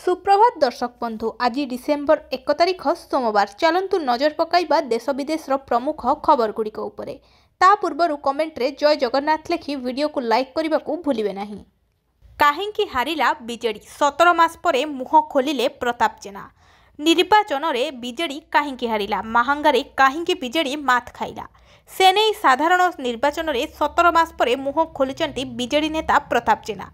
सुप्रभात दर्शक बंधु आज डिसेम्बर 1 तारिख सोमवार चलतु नजर पकाइबा देश विदेशर प्रमुख खबर गुड़िक उपरे। ता पूर्व कमेंट रे जय जगन्नाथ लिखि वीडियो को लाइक करने को भूलिबे नहीं। काहिंकी हारिला बीजेडी 17 मास परे मुह खोलिले प्रताप जेना। निर्वाचन रे बीजेडी काहिंकी हारिला, महांगारे काहिंकी बीजेडी मात खाइला, से नहीं साधारण निर्वाचन रे 17 मास परे मुह खोलिचंती बीजेडी नेता प्रताप जेना।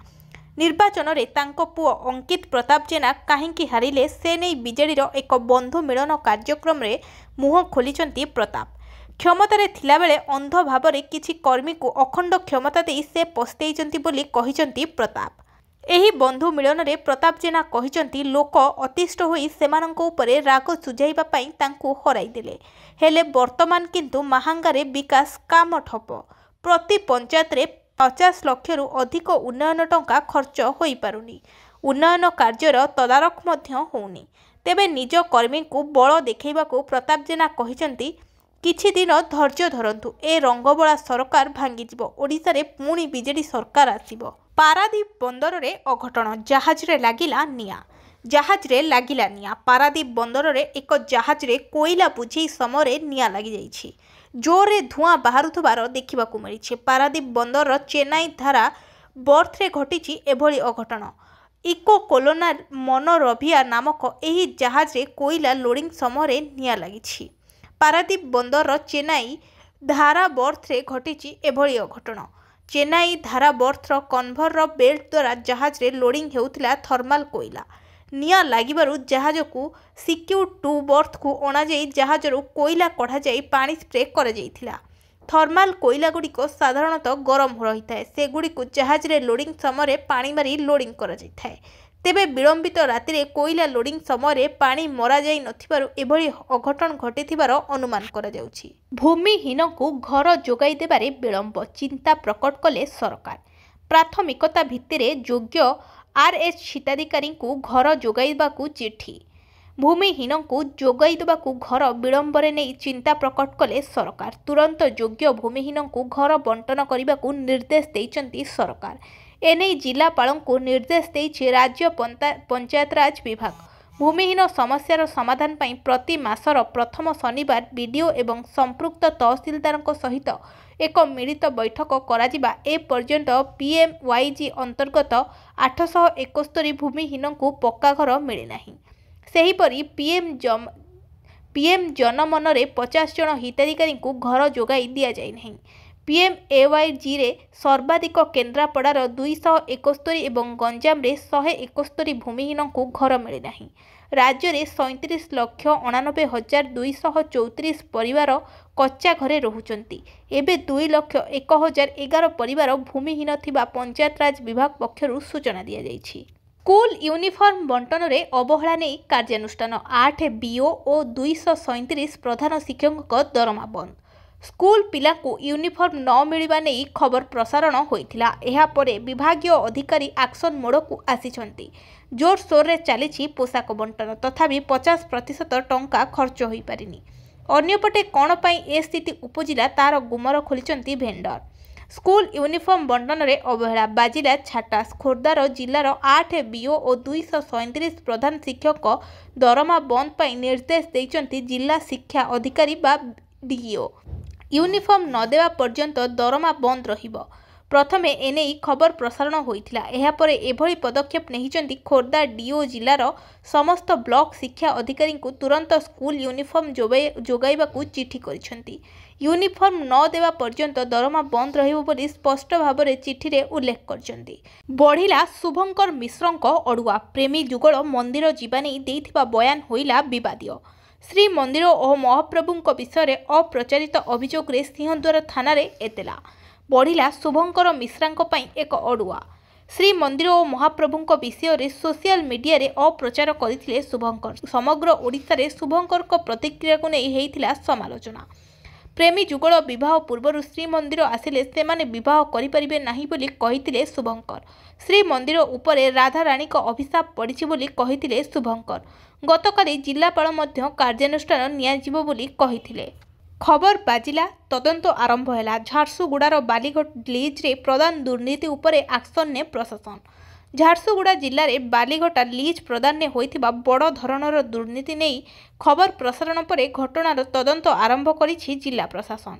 निर्वाचन रे तांको पुओ अंकित प्रताप जेना काहिंकी हारिले से नहीं बीजेडीर एक बंधु मिलन कार्यक्रम रे मुह खोलिचंती प्रताप। क्षमतारे थिला बेले अंध भावरे किछि कर्मी को अखंड क्षमता देई से पस्तेइचंती बोली कहिचंती प्रताप। एही बंधु मिलन रे प्रताप जेना कहिचंती लोक अतिष्ठ होई सेमानंको उपरे राग सुझाइबा पई तांको हराई देले, हेले वर्तमान किंतु महांगारे विकास काम ठप। प्रति पंचायत रे 50 लाख रु अधिक उन्नयन टंका खर्च होई पारुनी, उन्नयन कार्यर तदारख मध्य होउनी। तेबे निज कर्मी को बल देखैबाकू प्रताप जेना कहिचंती किछि दिन धैर्य धरंतु, ए रंगबोला सरकार भांगीजिबो, ओडिसा रे पुणी बीजेडी सरकार आसीबो। पारादीप बंदर रे अघटन, जहाज रे लागिला निया। जहाज रे लागिला निया। पारादीप बंदर रे एक जहाज रे कोयला बुझे समय निया लगी जाइछि। जोरे धुआं बाहरुथबार देखिबाकू मिलिछि। पारादीप बंदर चेन्नई धारा बर्थ रे घटिछि एभली अघटन। इको कोलोनार मनोरभिया नामक एही जहाज रे कोयला लोडिंग समय निया लगिछि। पारादीप बंदर चेन्नई धारा बर्थ रे घटिछि एभली अघटन। चेन्नई धारा बर्थ कन्भर बेल्ट द्वारा जहाज रे लोडिंग हेउथिला थर्माल कोयला। निया लागिबारु जहाज को सिक्यू 2 बर्थ को अणा जाई जहाजरू कोयला कढ़ा जाई पानी स्प्रे कर जाइथिला। थर्माल कोयला गुड़िक साधारणतः गरम रही से गुड़िक जहाज रे लोडिंग समय पानी मारी लोडिंग कर जाइथाए। तेबे विलंबित राति रे कोयला लोडिंग समय पानी मरा जाई नथिबारु एभली अघटन घटिथिबार अनुमान करा जाउछि। भूमिहीन को घर जोगाई देबारे विलंब, चिंता प्रकट कले सरकार। प्राथमिकता भित्तिरे योग्य आरएस हिताधिकारी को घर जोगाइबाकू चिठी। भूमिहीन को जोगाई देबाकू घर विलंबरे नहीं चिंता प्रकट कले सरकार। तुरंत योग्य भूमिहीन को घर बंटन करने निर्देश देइचंती सरकार। एने जिलापाल को निर्देश देइछि राज्य पंचायतराज विभाग। भूमिहीन समस्यार समाधान पई प्रति मासर प्रथम शनिवार बीडीओ एवं संपृक्त तहसीलदार सहित एक मिलित बैठक कराजिबा। ए पर्यंत पीएमवाईजी अंतर्गत 871 भूमिहीन को पक्का घर मिले नहीं। सेहीपरि पीएम जनमन रे 50 जन हिताधिकारी को घर जोगाई दिया जाय नहीं। पीएमएवाईजी रे सर्वाधिक केन्द्रापड़ार 271 एवं गंजाम रे 171 भूमिहीन को घर मिले नहीं। राज्य में 37,89,234 परिवार कच्चा घरे रहुचंती। एबे 2,01,011 परिवार भूमिहीन थिबा पंचायतराज विभाग पक्षरु सूचना दिया जायछि। स्कूल यूनिफॉर्म बंटन रे अवहेला नहीं कार्यानुष्ठान। 8 बीओ और 237 प्रधान शिक्षकों दरमा बंद। स्कूल पिला को यूनिफॉर्म न मिलवा नहीं खबर प्रसारण होइथिला। एहा परे विभागीय अधिकारी एक्शन मोड को आसीछंती। जोरसोर रे चली पोशाक बंटन, तथापि 50% टंका खर्च होई पारिनी। अन्यपटे कौन पाई ए स्थिति उपजिला तार गुमर खोलिचंती भेंडर। स्कूल यूनिफॉर्म बंटन रे अवहेला, बाजिला छाटास। खोर्धार जिलार 8 बीओ और 237 प्रधान शिक्षक दरमा बंद पाई निर्देश देइचंती जिला शिक्षा अधिकारी बा डीईओ। यूनिफॉर्म न देवा पर्यंत दरमा बंद रहिबो। प्रथमे एने खबर प्रसारण होइथिला। एहा परे एभली पदक्षेप नेहिचंती खोर्धा डीओ। जिलार समस्त ब्लॉक शिक्षा अधिकारी को तुरंत स्कूल यूनिफॉर्म जोगाइबाकू चिठी करिसंती। यूनिफॉर्म न देवा पर्यंत दरमा बंद रहिबो बोली स्पष्ट भाव में चिठी रे उल्लेख करचंती। बढ़िला शुभंकर मिश्रंक अड़ुआ। प्रेमी जुगल मंदिर जीवा नहीं देइथिबा बयान होइला विवादीय। श्रीमंदिर और महाप्रभुंक विषय अप्रचारित अभियोग रे सिंहद्वार थाना रे एतला। बढ़िला शुभंकर मिश्रांक पई एक अड़ुआ। श्रीमंदिर और महाप्रभुंक विषय रे सोशल मीडिया रे अप्रचार करथिले शुभंकर। समग्र ओडिशा रे शुभंकर को प्रतिक्रिया को नहीं हेइथिला समालोचना। प्रेमी जुगल विवाह पूर्व श्रीमंदिर आसिले सेमाने विवाह करिपरिबे नाही बोली कहिथिले शुभंकर। श्रीमंदिर उपरे राधा रानी को अभिशाप पड़िछि बोली कहिथिले शुभंकर। गतकाली जिलापाल मध्य कार्यानुष्ठान नियाजिबो बोली कहिथिले। खबर बाजिला, तदंत आरंभ है। झारसुगुड़ार बालीघाट लीज रे प्रदान दुर्नीति उपरे एक्शन ने प्रशासन। ଝାରସୁଗୁଡ଼ା ଜିଲ୍ଲାରେ ବାଲିଘଟା ଲିଜ୍ ପ୍ରଦାନରେ ହୋଇଥିବା ବଡ଼ ଧରଣର ଦୁର୍ନୀତି ନେଇ ଖବର ପ୍ରସାରଣ ପରେ ଘଟଣାର ତଦନ୍ତ ଆରମ୍ଭ କରିଛି ଜିଲ୍ଲା ପ୍ରଶାସନ।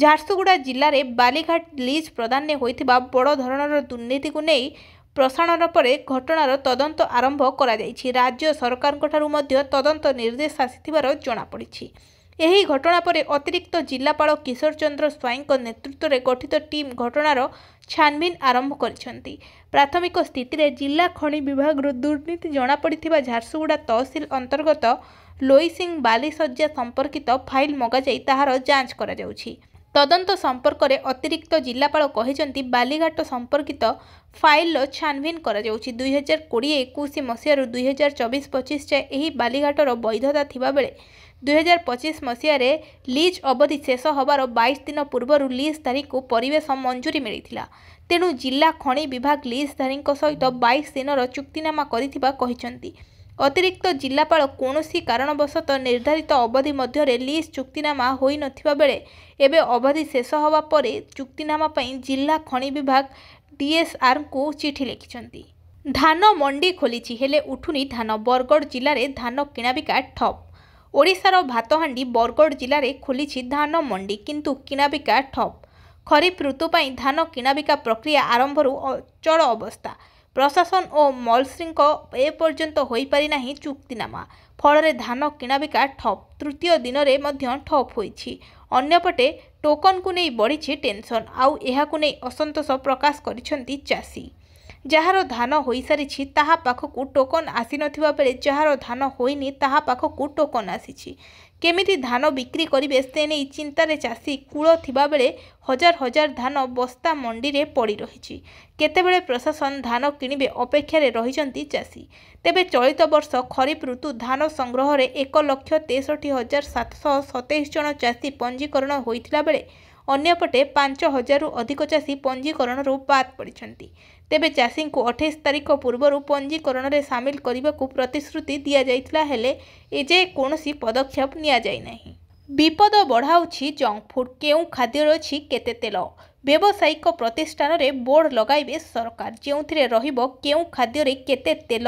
ଝାରସୁଗୁଡ଼ା ଜିଲ୍ଲାରେ ବାଲିଘାଟ ଲିଜ୍ ପ୍ରଦାନରେ ହୋଇଥିବା ବଡ଼ ଧରଣର ଦୁର୍ନୀତିକୁ ନେଇ ପ୍ରସାରଣ ପରେ ଘଟଣାର ତଦନ୍ତ ଆରମ୍ଭ କରାଯାଇଛି। ରାଜ୍ୟ ସରକାରଙ୍କଠାରୁ ମଧ୍ୟ ତଦନ୍ତ ନିର୍ଦ୍ଦେଶ ଆସିଥିବାର ଜଣାପଡ଼ିଛି। ଏହି ଘଟଣା ପରେ ଅତିରିକ୍ତ ଜିଲ୍ଲାପାଳ କିଶୋର ଚନ୍ଦ୍ର ସ୍ୱାଇଁଙ୍କ ନେତୃତ୍ୱରେ ଗଠିତ ଟିମ୍ ଘଟଣାର ଛାନଭିନ ଆରମ୍ଭ କରିଛନ୍ତି। ପ୍ରାଥମିକ ସ୍ଥିତିରେ ଜିଲ୍ଲା ଖଣି ବିଭାଗରୁ ଦୁର୍ନୀତି ଜଣାପଡ଼ିଥିବା ଝାରସୁଗୁଡ଼ା ତହସିଲ ଅନ୍ତର୍ଗତ ଲୋଇସିଂ ବାଲିଶଯ୍ୟା ସମ୍ପର୍କିତ ଫାଇଲ ମଗାଯାଇ ତାହାର ଯାଞ୍ଚ କରାଯାଉଛି। ତଦନ୍ତ ସମ୍ପର୍କରେ ଅତିରିକ୍ତ ଜିଲ୍ଲାପାଳ କହିଛନ୍ତି, ବାଲିଘାଟ ସମ୍ପର୍କିତ ଫାଇଲର ଛାନଭିନ କରାଯାଉଛି। 2020-21 ମସିହାରୁ 2024-25 ଯାଏଁ ଏହି ବାଲିଘାଟର ବୈଧତା ଥିବାବେଳେ 2025 ମସିହାରେ ଲିଜ୍ ଅବଧି ଶେଷ ହେବାର 22 ଦିନ ପୂର୍ବରୁ ଲିଜ୍ଧାରୀଙ୍କୁ ପରିବେଶ ମଞ୍ଜୁରୀ ମିଳିଥିଲା। ତେଣୁ ଜିଲ୍ଲା ଖଣି ବିଭାଗ ଲିଜ୍ଧାରୀଙ୍କ ସହିତ 22 ଦିନର ଚୁକ୍ତିନାମା କରିଥିବା କହିଛନ୍ତି। ଅତିରିକ୍ତ ଜିଲ୍ଲାପାଳ କୌଣସି କାରଣବଶତଃ ନିର୍ଦ୍ଧାରିତ ଅବଧି ମଧ୍ୟରେ ଲିଜ୍ ଚୁକ୍ତିନାମା ହୋଇନଥିବା ବେଳେ ଏବେ ଅବଧି ଶେଷ ହେବା ପରେ ଚୁକ୍ତିନାମା ପାଇଁ ଜିଲ୍ଲା ଖଣି ବିଭାଗ DSRଙ୍କୁ ଚିଠି ଲେଖିଛନ୍ତି। ଧାନ ମଣ୍ଡି ଖୋଲିଛି ହେଲେ ଉଠୁନି ଧାନ। ବରଗଡ଼ ଜିଲ୍ଲାରେ ଧାନ କିଣାବିକା ଠପ୍। ଓଡ଼ିଶାର ଭାତହାଣ୍ଡି ବରଗଡ଼ ଜିଲ୍ଲାରେ ଖୋଲିଛି ଧାନ ମଣ୍ଡି, କିନ୍ତୁ କିଣାବିକା ଠପ୍। ଖରିଫ ଋତୁ ପାଇଁ ଧାନ କିଣାବିକା ପ୍ରକ୍ରିୟା ଆରମ୍ଭରୁ ଅଚଳ ଅବସ୍ଥା। ପ୍ରଶାସନ ଓ ମଲଶ୍ରୀଙ୍କ ଏପର୍ଯ୍ୟନ୍ତ ହୋଇପାରିନାହିଁ ଚୁକ୍ତିନାମା। ଫଳରେ ଧାନ କିଣାବିକା ଠପ୍। ତୃତୀୟ ଦିନରେ ମଧ୍ୟ ଠପ୍ ହୋଇଛି। ଅନ୍ୟପଟେ ଟୋକନକୁ ନେଇ ବଢ଼ିଛି ଟେନସନ୍। ଆଉ ଏହାକୁ ନେଇ ଅସନ୍ତୋଷ ପ୍ରକାଶ କରିଛନ୍ତି ଚାଷୀ। ଯାହାର ଧାନ ହୋଇସାରିଛି ତାହା ପାଖକୁ ଟୋକନ ଆସିନଥିବା ବେଳେ ଯାହାର ଧାନ ହୋଇନି ତାହା ପାଖକୁ ଟୋକନ ଆସିଛି। କେମିତି ଧାନ ବିକ୍ରି କରିବେ ସେ ନେଇ ଚିନ୍ତାରେ ଚାଷୀ କୂଳ ଥିବାବେଳେ ହଜାର ହଜାର ଧାନ ବସ୍ତା ମଣ୍ଡିରେ ପଡ଼ି ରହିଛି। କେତେବେଳେ ପ୍ରଶାସନ ଧାନ କିଣିବେ ଅପେକ୍ଷାରେ ରହିଛନ୍ତି ଚାଷୀ। ତେବେ ଚଳିତ ବର୍ଷ ଖରିଫ ଋତୁ ଧାନ ସଂଗ୍ରହରେ 1,63,727 ଜଣ ଚାଷୀ ପଞ୍ଜୀକରଣ ହୋଇଥିଲା ବେଳେ ଅନ୍ୟପଟେ 5,000ରୁ ଅଧିକ ଚାଷୀ ପଞ୍ଜୀକରଣରୁ ବାଦ୍ ପଡ଼ିଛନ୍ତି। ତେବେ ଚାଷୀଙ୍କୁ 28 ତାରିଖ ପୂର୍ବରୁ ପଞ୍ଜୀକରଣରେ ସାମିଲ କରିବାକୁ ପ୍ରତିଶ୍ରୁତି ଦିଆଯାଇଥିଲା ହେଲେ ଏଯାଏ କୌଣସି ପଦକ୍ଷେପ ନିଆଯାଇନାହିଁ। ବିପଦ ବଢ଼ାଉଛି ଜଙ୍କଫୁଡ୍। କେଉଁ ଖାଦ୍ୟରେ ଅଛି କେତେ ତେଲ? ବ୍ୟବସାୟିକ ପ୍ରତିଷ୍ଠାନରେ ବୋର୍ଡ ଲଗାଇବେ ସରକାର, ଯେଉଁଥିରେ ରହିବ କେଉଁ ଖାଦ୍ୟରେ କେତେ ତେଲ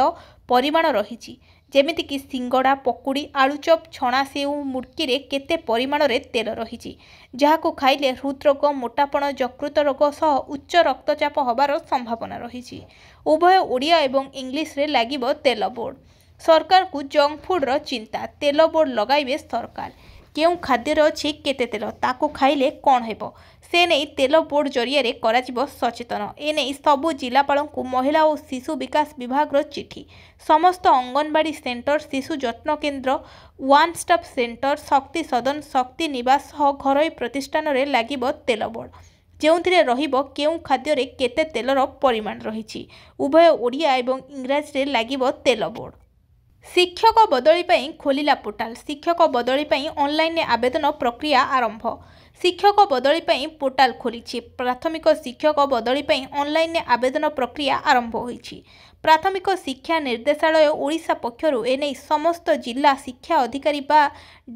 ପରିମାଣ ରହିଛି। ଯେମିତିକି ସିଙ୍ଗଡ଼ା, ପକୁଡ଼ି, ଆଳୁଚପ୍, ଛଣା ସେଉ, ମୁଡ଼କିରେ କେତେ ପରିମାଣରେ ତେଲ ରହିଛି, ଯାହାକୁ ଖାଇଲେ ହୃଦରୋଗ, ମୋଟାପଣ, ଯକୃତ ରୋଗ ସହ ଉଚ୍ଚ ରକ୍ତଚାପ ହେବାର ସମ୍ଭାବନା ରହିଛି। ଉଭୟ ଓଡ଼ିଆ ଏବଂ ଇଂଲିଶରେ ଲାଗିବ ତେଲ ବୋର୍ଡ। ସରକାରଙ୍କୁ ଜଙ୍କଫୁଡ୍ର ଚିନ୍ତା। ତେଲ ବୋର୍ଡ ଲଗାଇବେ ସରକାର। କେଉଁ ଖାଦ୍ୟରେ ଅଛି କେତେ ତେଲ, ତାକୁ ଖାଇଲେ କ'ଣ ହେବ ସେ ନେଇ ତେଲ ବୋର୍ଡ ଜରିଆରେ କରାଯିବ ସଚେତନ। ଏନେଇ ସବୁ ଜିଲ୍ଲାପାଳଙ୍କୁ ମହିଳା ଓ ଶିଶୁ ବିକାଶ ବିଭାଗର ଚିଠି। ସମସ୍ତ ଅଙ୍ଗନବାଡ଼ି ସେଣ୍ଟର, ଶିଶୁ ଯତ୍ନ କେନ୍ଦ୍ର, ୱାନ୍ ଷ୍ଟପ୍ ସେଣ୍ଟର, ଶକ୍ତି ସଦନ, ଶକ୍ତି ନିବାସ ସହ ଘରୋଇ ପ୍ରତିଷ୍ଠାନରେ ଲାଗିବ ତେଲ ବୋର୍ଡ, ଯେଉଁଥିରେ ରହିବ କେଉଁ ଖାଦ୍ୟରେ କେତେ ତେଲର ପରିମାଣ ରହିଛି। ଉଭୟ ଓଡ଼ିଆ ଏବଂ ଇଂରାଜୀରେ ଲାଗିବ ତେଲ ବୋର୍ଡ। ଶିକ୍ଷକ ବଦଳି ପାଇଁ ଖୋଲିଲା ପୋର୍ଟାଲ। ଶିକ୍ଷକ ବଦଳି ପାଇଁ ଅନଲାଇନରେ ଆବେଦନ ପ୍ରକ୍ରିୟା ଆରମ୍ଭ। ଶିକ୍ଷକ ବଦଳି ପାଇଁ ପୋର୍ଟାଲ ଖୋଲିଛି। ପ୍ରାଥମିକ ଶିକ୍ଷକ ବଦଳି ପାଇଁ ଅନଲାଇନରେ ଆବେଦନ ପ୍ରକ୍ରିୟା ଆରମ୍ଭ ହୋଇଛି। ପ୍ରାଥମିକ ଶିକ୍ଷା ନିର୍ଦ୍ଦେଶାଳୟ ଓଡ଼ିଶା ପକ୍ଷରୁ ଏନେଇ ସମସ୍ତ ଜିଲ୍ଲା ଶିକ୍ଷା ଅଧିକାରୀ ବା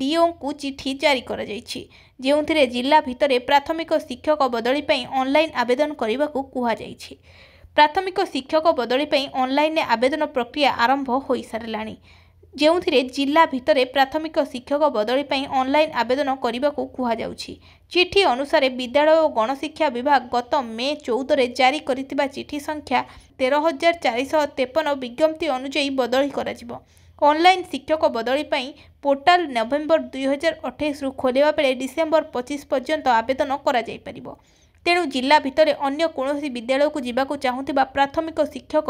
DOଙ୍କୁ ଚିଠି ଜାରି କରାଯାଇଛି, ଯେଉଁଥିରେ ଜିଲ୍ଲା ଭିତରେ ପ୍ରାଥମିକ ଶିକ୍ଷକ ବଦଳି ପାଇଁ ଅନଲାଇନ ଆବେଦନ କରିବାକୁ କୁହାଯାଇଛି। ପ୍ରାଥମିକ ଶିକ୍ଷକ ବଦଳି ପାଇଁ ଅନଲାଇନରେ ଆବେଦନ ପ୍ରକ୍ରିୟା ଆରମ୍ଭ ହୋଇସାରିଲାଣି, ଯେଉଁଥିରେ ଜିଲ୍ଲା ଭିତରେ ପ୍ରାଥମିକ ଶିକ୍ଷକ ବଦଳି ପାଇଁ ଅନଲାଇନ ଆବେଦନ କରିବାକୁ କୁହାଯାଉଛି। ଚିଠି ଅନୁସାରେ ବିଦ୍ୟାଳୟ ଓ ଗଣଶିକ୍ଷା ବିଭାଗ ଗତ ମେ 14ରେ ଜାରି କରିଥିବା ଚିଠି ସଂଖ୍ୟା 13,453 ବିଜ୍ଞପ୍ତି ଅନୁଯାୟୀ ବଦଳି କରାଯିବ। ଅନଲାଇନ ଶିକ୍ଷକ ବଦଳି ପାଇଁ ପୋର୍ଟାଲ ନଭେମ୍ବର 2028ରୁ ଖୋଲିବା ବେଳେ ଡିସେମ୍ବର 25 ପର୍ଯ୍ୟନ୍ତ ଆବେଦନ କରାଯାଇପାରିବ। ତେଣୁ ଜିଲ୍ଲା ଭିତରେ ଅନ୍ୟ କୌଣସି ବିଦ୍ୟାଳୟକୁ ଯିବାକୁ ଚାହୁଁଥିବା ପ୍ରାଥମିକ ଶିକ୍ଷକ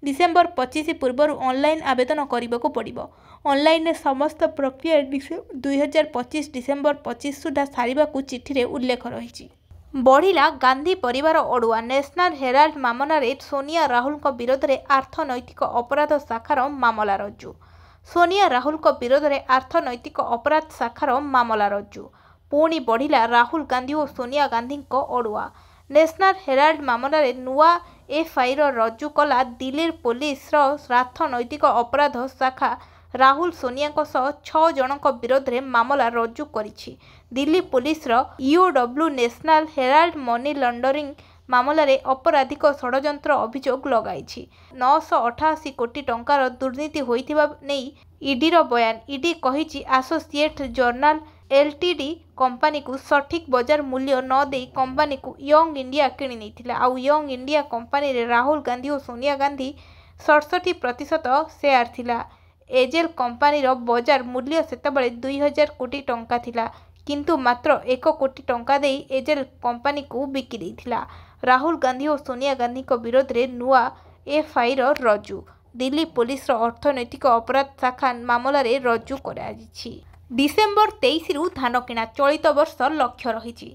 ଡିସେମ୍ବର 25 ପୂର୍ବରୁ ଅନଲାଇନ ଆବେଦନ କରିବାକୁ ପଡ଼ିବ। ଅନଲାଇନରେ ସମସ୍ତ ପ୍ରକ୍ରିୟା 2025 ଡିସେମ୍ବର 25 ସୁଦ୍ଧା ସାରିବାକୁ ଚିଠିରେ ଉଲ୍ଲେଖ ରହିଛି। ବଢ଼ିଲା ଗାନ୍ଧୀ ପରିବାର ଅଡ଼ୁଆ। ନ୍ୟାସନାଲ ହେରାଲ୍ଡ ମାମଲାରେ ସୋନିଆ ରାହୁଲଙ୍କ ବିରୋଧରେ ଆର୍ଥନୈତିକ ଅପରାଧ ଶାଖାର ମାମଲା ରୁଜୁ। ସୋନିଆ ରାହୁଲଙ୍କ ବିରୋଧରେ ଆର୍ଥନୈତିକ ଅପରାଧ ଶାଖାର ମାମଲା ରୁଜୁ। ପୁଣି ବଢ଼ିଲା ରାହୁଲ ଗାନ୍ଧୀ ଓ ସୋନିଆ ଗାନ୍ଧୀଙ୍କ ଅଡ଼ୁଆ। ନ୍ୟାସନାଲ ହେରାଲ୍ଡ ମାମଲାରେ ନୂଆ FIR ରୁଜୁ କଲା ଦିଲ୍ଲୀ ପୋଲିସର ଆର୍ଥନୈତିକ ଅପରାଧ ଶାଖା। ରାହୁଲ ସୋନିଆଙ୍କ ସହ 6 ଜଣଙ୍କ ବିରୋଧରେ ମାମଲା ରୁଜୁ କରିଛି ଦିଲ୍ଲୀ ପୋଲିସର EOW। National Herald money laundering ମାମଲାରେ ଅପରାଧିକ ଷଡ଼ଯନ୍ତ୍ର ଅଭିଯୋଗ ଲଗାଇଛି। 988 କୋଟି ଟଙ୍କାର ଦୁର୍ନୀତି ହୋଇଥିବା ନେଇ ଇଡିର ବୟାନ। ଇଡି କହିଛି ଆସୋସିଏଟ୍ ଜର୍ନାଲ ଏଲ୍ଟିଡି କମ୍ପାନୀକୁ ସଠିକ୍ ବଜାର ମୂଲ୍ୟ ନ ଦେଇ କମ୍ପାନୀକୁ ୟଙ୍ଗ ଇଣ୍ଡିଆ କିଣି ନେଇଥିଲା। ଆଉ ୟଙ୍ଗ ଇଣ୍ଡିଆ କମ୍ପାନୀରେ ରାହୁଲ ଗାନ୍ଧୀ ଓ ସୋନିଆ ଗାନ୍ଧୀ 67% ସେୟାର ଥିଲା। ଏଜେଲ୍ କମ୍ପାନୀର ବଜାର ମୂଲ୍ୟ ସେତେବେଳେ 2000 କୋଟି ଟଙ୍କା ଥିଲା, କିନ୍ତୁ ମାତ୍ର 1 କୋଟି ଟଙ୍କା ଦେଇ ଏଜେଲ୍ କମ୍ପାନୀକୁ ବିକି ଦେଇଥିଲା। ରାହୁଲ ଗାନ୍ଧୀ ଓ ସୋନିଆ ଗାନ୍ଧୀଙ୍କ ବିରୋଧରେ ନୂଆ ଏଫ୍ଆଇଆର୍ ରୁଜୁ। ଦିଲ୍ଲୀ ପୋଲିସର ଅର୍ଥନୈତିକ ଅପରାଧ ଶାଖା ମାମଲାରେ ରୁଜୁ କରାଯାଇଛି। ଡିସେମ୍ବର 23ରୁ ଧାନ କିଣା ଚଳିତ ବର୍ଷ ଲକ୍ଷ୍ୟ ରହିଛି।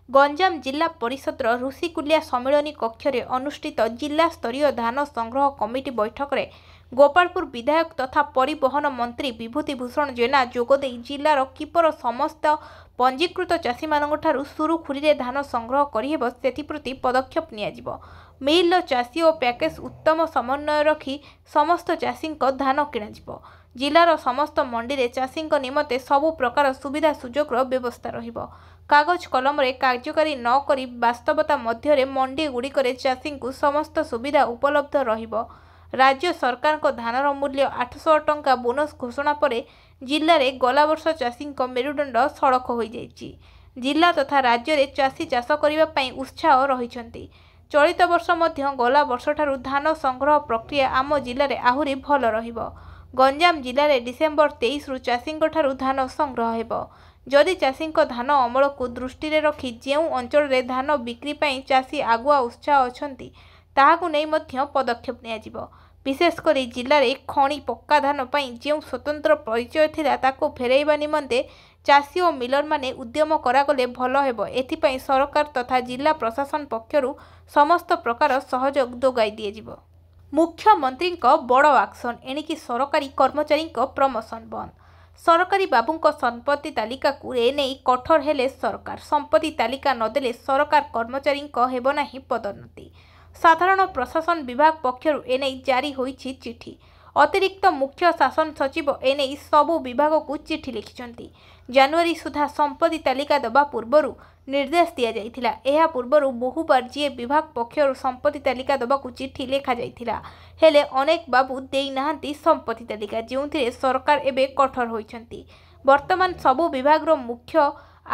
ଗଞ୍ଜାମ ଜିଲ୍ଲା ପରିଷଦର ଋଷିକୁଲିଆ ସମ୍ମିଳନୀ କକ୍ଷରେ ଅନୁଷ୍ଠିତ ଜିଲ୍ଲାସ୍ତରୀୟ ଧାନ ସଂଗ୍ରହ କମିଟି ବୈଠକରେ ଗୋପାଳପୁର ବିଧାୟକ ତଥା ପରିବହନ ମନ୍ତ୍ରୀ ବିଭୂତି ଭୂଷଣ ଜେନା ଯୋଗଦେଇ ଜିଲ୍ଲାର କିପର ସମସ୍ତ ପଞ୍ଜୀକୃତ ଚାଷୀମାନଙ୍କଠାରୁ ସୁରୁଖୁରୁରେ ଧାନ ସଂଗ୍ରହ କରିହେବ ସେଥିପ୍ରତି ପଦକ୍ଷେପ ନିଆଯିବ। ମିଲ୍ର ଚାଷୀ ଓ ପ୍ୟାକେଜ ଉତ୍ତମ ସମନ୍ୱୟ ରଖି ସମସ୍ତ ଚାଷୀଙ୍କ ଧାନ କିଣାଯିବ। ଜିଲ୍ଲାର ସମସ୍ତ ମଣ୍ଡିରେ ଚାଷୀଙ୍କ ନିମନ୍ତେ ସବୁ ପ୍ରକାର ସୁବିଧା ସୁଯୋଗର ବ୍ୟବସ୍ଥା ରହିବ। କାଗଜ କଲମରେ କାର୍ଯ୍ୟକାରୀ ନ କରି ବାସ୍ତବତା ମଧ୍ୟରେ ମଣ୍ଡିଗୁଡ଼ିକରେ ଚାଷୀଙ୍କୁ ସମସ୍ତ ସୁବିଧା ଉପଲବ୍ଧ ରହିବ। ରାଜ୍ୟ ସରକାରଙ୍କ ଧାନର ମୂଲ୍ୟ 800 ଟଙ୍କା ବୋନସ୍ ଘୋଷଣା ପରେ ଜିଲ୍ଲାରେ ଗଲାବର୍ଷ ଚାଷୀଙ୍କ ମେରୁଦଣ୍ଡ ସଳଖ ହୋଇଯାଇଛି। ଜିଲ୍ଲା ତଥା ରାଜ୍ୟରେ ଚାଷୀ ଚାଷ କରିବା ପାଇଁ ଉତ୍ସାହ ରହିଛନ୍ତି। ଚଳିତ ବର୍ଷ ମଧ୍ୟ ଗଲା ବର୍ଷଠାରୁ ଧାନ ସଂଗ୍ରହ ପ୍ରକ୍ରିୟା ଆମ ଜିଲ୍ଲାରେ ଆହୁରି ଭଲ ରହିବ। ଗଞ୍ଜାମ ଜିଲ୍ଲାରେ ଡିସେମ୍ବର 23ରୁ ଚାଷୀଙ୍କଠାରୁ ଧାନ ସଂଗ୍ରହ ହେବ। ଯଦି ଚାଷୀଙ୍କ ଧାନ ଅମଳକୁ ଦୃଷ୍ଟିରେ ରଖି ଯେଉଁ ଅଞ୍ଚଳରେ ଧାନ ବିକ୍ରି ପାଇଁ ଚାଷୀ ଆଗୁଆ ଉତ୍ସାହ ଅଛନ୍ତି ତାହାକୁ ନେଇ ମଧ୍ୟ ପଦକ୍ଷେପ ନିଆଯିବ। ବିଶେଷକରି ଜିଲ୍ଲାରେ ଖଣି ପକ୍କା ଧାନ ପାଇଁ ଯେଉଁ ସ୍ୱତନ୍ତ୍ର ପରିଚୟ ଥିଲା ତାକୁ ଫେରାଇବା ନିମନ୍ତେ ଚାଷୀ ଓ ମିଲରମାନେ ଉଦ୍ୟମ କରାଗଲେ ଭଲ ହେବ। ଏଥିପାଇଁ ସରକାର ତଥା ଜିଲ୍ଲା ପ୍ରଶାସନ ପକ୍ଷରୁ ସମସ୍ତ ପ୍ରକାର ସହଯୋଗ ଯୋଗାଇ ଦିଆଯିବ। ମୁଖ୍ୟମନ୍ତ୍ରୀଙ୍କ ବଡ଼ ଆକ୍ସନ, ଏଣିକି ସରକାରୀ କର୍ମଚାରୀଙ୍କ ପ୍ରମୋସନ ବନ୍ଦ। ସରକାରୀ ବାବୁଙ୍କ ସମ୍ପତ୍ତି ତାଲିକାକୁ ଏନେଇ କଠୋର ହେଲେ ସରକାର। ସମ୍ପତ୍ତି ତାଲିକା ନଦେଲେ ସରକାର କର୍ମଚାରୀଙ୍କ ହେବ ନାହିଁ ପଦୋନ୍ନତି। ସାଧାରଣ ପ୍ରଶାସନ ବିଭାଗ ପକ୍ଷରୁ ଏନେଇ ଜାରି ହୋଇଛି ଚିଠି। ଅତିରିକ୍ତ ମୁଖ୍ୟ ଶାସନ ସଚିବ ଏନେଇ ସବୁ ବିଭାଗକୁ ଚିଠି ଲେଖିଛନ୍ତି। ଜାନୁଆରୀ ସୁଦ୍ଧା ସମ୍ପତ୍ତି ତାଲିକା ଦେବା ପୂର୍ବରୁ ନିର୍ଦ୍ଦେଶ ଦିଆଯାଇଥିଲା। ଏହା ପୂର୍ବରୁ ବହୁବାର ଯିଏ ବିଭାଗ ପକ୍ଷରୁ ସମ୍ପତ୍ତି ତାଲିକା ଦେବାକୁ ଚିଠି ଲେଖାଯାଇଥିଲା, ହେଲେ ଅନେକ ବାବୁ ଦେଇନାହାନ୍ତି ସମ୍ପତ୍ତି ତାଲିକା, ଯେଉଁଥିରେ ସରକାର ଏବେ କଠୋର ହୋଇଛନ୍ତି। ବର୍ତ୍ତମାନ ସବୁ ବିଭାଗର ମୁଖ୍ୟ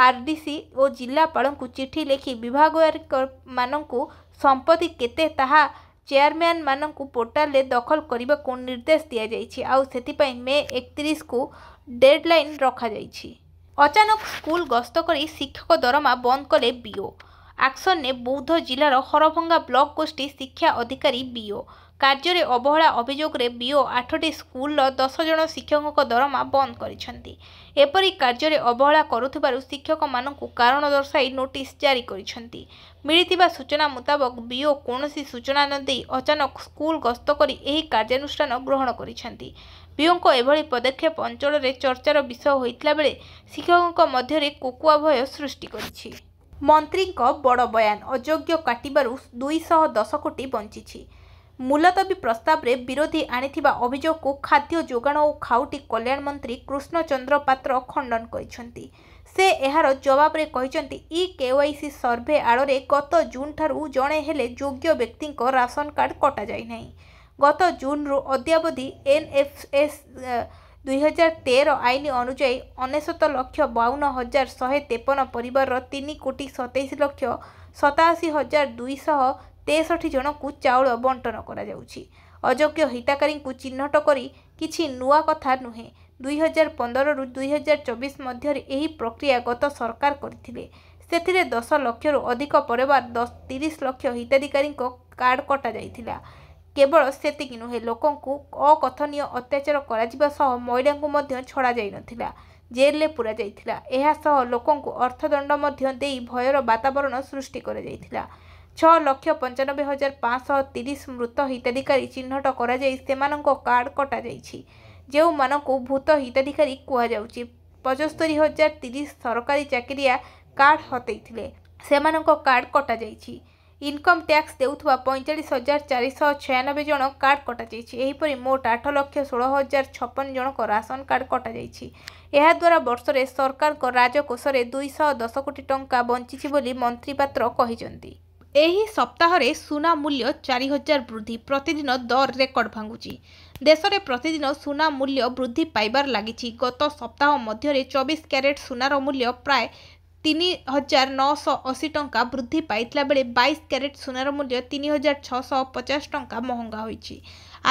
ଆର୍ଡିସି ଓ ଜିଲ୍ଲାପାଳଙ୍କୁ ଚିଠି ଲେଖି ବିଭାଗମାନଙ୍କୁ ସମ୍ପତ୍ତି କେତେ ତାହା ଚେୟାରମ୍ୟାନମାନଙ୍କୁ ପୋର୍ଟାଲରେ ଦଖଲ କରିବାକୁ ନିର୍ଦ୍ଦେଶ ଦିଆଯାଇଛି। ଆଉ ସେଥିପାଇଁ ମେ 31କୁ ଡେଡଲାଇନ୍ ରଖାଯାଇଛି। ଅଚାନକ ସ୍କୁଲ ଗସ୍ତ କରି ଶିକ୍ଷକ ଦରମା ବନ୍ଦ କଲେ ବିଓ। ଆକ୍ସନରେ ବୌଦ୍ଧ ଜିଲ୍ଲାର ହରଭଙ୍ଗା ବ୍ଲକ ଗୋଷ୍ଠୀ ଶିକ୍ଷା ଅଧିକାରୀ ବିଓ। କାର୍ଯ୍ୟରେ ଅବହେଳା ଅଭିଯୋଗରେ ବିଓ 8ଟି ସ୍କୁଲର 10 ଜଣ ଶିକ୍ଷକଙ୍କ ଦରମା ବନ୍ଦ କରିଛନ୍ତି। ଏପରି କାର୍ଯ୍ୟରେ ଅବହେଳା କରୁଥିବାରୁ ଶିକ୍ଷକମାନଙ୍କୁ କାରଣ ଦର୍ଶାଇ ନୋଟିସ୍ ଜାରି କରିଛନ୍ତି। ମିଳିଥିବା ସୂଚନା ମୁତାବକ ବିଓ କୌଣସି ସୂଚନା ନ ଦେଇ ଅଚାନକ ସ୍କୁଲ ଗସ୍ତ କରି ଏହି କାର୍ଯ୍ୟାନୁଷ୍ଠାନ ଗ୍ରହଣ କରିଛନ୍ତି। ବିଓଙ୍କ ଏଭଳି ପଦକ୍ଷେପ ଅଞ୍ଚଳରେ ଚର୍ଚ୍ଚାର ବିଷୟ ହୋଇଥିଲା ବେଳେ ଶିକ୍ଷକଙ୍କ ମଧ୍ୟରେ କୋକୁଆ ଭୟ ସୃଷ୍ଟି କରିଛି। ମନ୍ତ୍ରୀଙ୍କ ବଡ଼ ବୟାନ, ଅଯୋଗ୍ୟ କାଟିବାରୁ 210 କୋଟି ବଞ୍ଚିଛି। ମୁଲତବୀ ପ୍ରସ୍ତାବରେ ବିରୋଧୀ ଆଣିଥିବା ଅଭିଯୋଗକୁ ଖାଦ୍ୟ ଯୋଗାଣ ଓ ଖାଉଟି କଲ୍ୟାଣ ମନ୍ତ୍ରୀ କୃଷ୍ଣଚନ୍ଦ୍ର ପାତ୍ର ଖଣ୍ଡନ କରିଛନ୍ତି। ସେ ଏହାର ଜବାବରେ କହିଛନ୍ତି ଇ-KYC ସର୍ଭେ ଆଳରେ ଗତ ଜୁନ୍ଠାରୁ ଜଣେ ହେଲେ ଯୋଗ୍ୟ ବ୍ୟକ୍ତିଙ୍କ ରାସନ କାର୍ଡ କଟାଯାଇନାହିଁ। ଗତ ଜୁନ୍ରୁ ଅଦ୍ୟାବଧି ଏନ୍ଏଫ୍ଏସ୍ 2013 ଆଇନ ଅନୁଯାୟୀ 99,52,153 ପରିବାରର 3,27,87,263 ଜଣଙ୍କୁ ଚାଉଳ ବଣ୍ଟନ କରାଯାଉଛି। ଅଯୋଗ୍ୟ ହିତାଧିକାରୀଙ୍କୁ ଚିହ୍ନଟ କରି କିଛି ନୂଆ କଥା ନୁହେଁ। 2015ରୁ 2024 ମଧ୍ୟରେ ଏହି ପ୍ରକ୍ରିୟା ଗତ ସରକାର କରିଥିଲେ। ସେଥିରେ 10 ଲକ୍ଷରୁ ଅଧିକ ପରିବାର 30 ଲକ୍ଷ ହିତାଧିକାରୀଙ୍କ କାର୍ଡ କଟାଯାଇଥିଲା। କେବଳ ସେତିକି ନୁହେଁ, ଲୋକଙ୍କୁ ଅକଥନୀୟ ଅତ୍ୟାଚାର କରାଯିବା ସହ ମହିଳାଙ୍କୁ ମଧ୍ୟ ଛଡ଼ାଯାଇନଥିଲା, ଜେଲରେ ପୁରାଯାଇଥିଲା। ଏହାସହ ଲୋକଙ୍କୁ ଅର୍ଥଦଣ୍ଡ ମଧ୍ୟ ଦେଇ ଭୟର ବାତାବରଣ ସୃଷ୍ଟି କରାଯାଇଥିଲା। 6,95,530 ମୃତ ହିତାଧିକାରୀ ଚିହ୍ନଟ କରାଯାଇ ସେମାନଙ୍କ କାର୍ଡ କଟାଯାଇଛି। ଯେଉଁମାନଙ୍କୁ ଭୂତ ହିତାଧିକାରୀ କୁହାଯାଉଛି, 75,030 ସରକାରୀ ଚାକିରିଆ କାର୍ଡ ହଟେଇଥିଲେ, ସେମାନଙ୍କ କାର୍ଡ କଟାଯାଇଛି। ଇନକମ୍ ଟ୍ୟାକ୍ସ ଦେଉଥିବା 45,496 ଜଣ କାର୍ଡ କଟାଯାଇଛି। ଏହିପରି ମୋଟ 8,16,056 ଜଣଙ୍କ ରାସନ କାର୍ଡ କଟାଯାଇଛି। ଏହାଦ୍ୱାରା ବର୍ଷରେ ସରକାରଙ୍କ ରାଜକୋଷରେ 210 କୋଟି ଟଙ୍କା ବଞ୍ଚିଛି ବୋଲି ମନ୍ତ୍ରୀ ପାତ୍ର କହିଛନ୍ତି। ଏହି ସପ୍ତାହରେ ସୁନା ମୂଲ୍ୟ 4000 ବୃଦ୍ଧି ପ୍ରତିଦିନ ଦର ରେକର୍ଡ ଭାଙ୍ଗୁଛି। ଦେଶରେ ପ୍ରତିଦିନ ସୁନା ମୂଲ୍ୟ ବୃଦ୍ଧି ପାଇବାରେ ଲାଗିଛି। ଗତ ସପ୍ତାହ ମଧ୍ୟରେ 24 କ୍ୟାରେଟ୍ ସୁନାର ମୂଲ୍ୟ ପ୍ରାୟ 3980 ଟଙ୍କା ବୃଦ୍ଧି ପାଇଥିଲା ବେଳେ 22 କ୍ୟାରେଟ୍ ସୁନାର ମୂଲ୍ୟ 3650 ଟଙ୍କା ମହଙ୍ଗା ହୋଇଛି।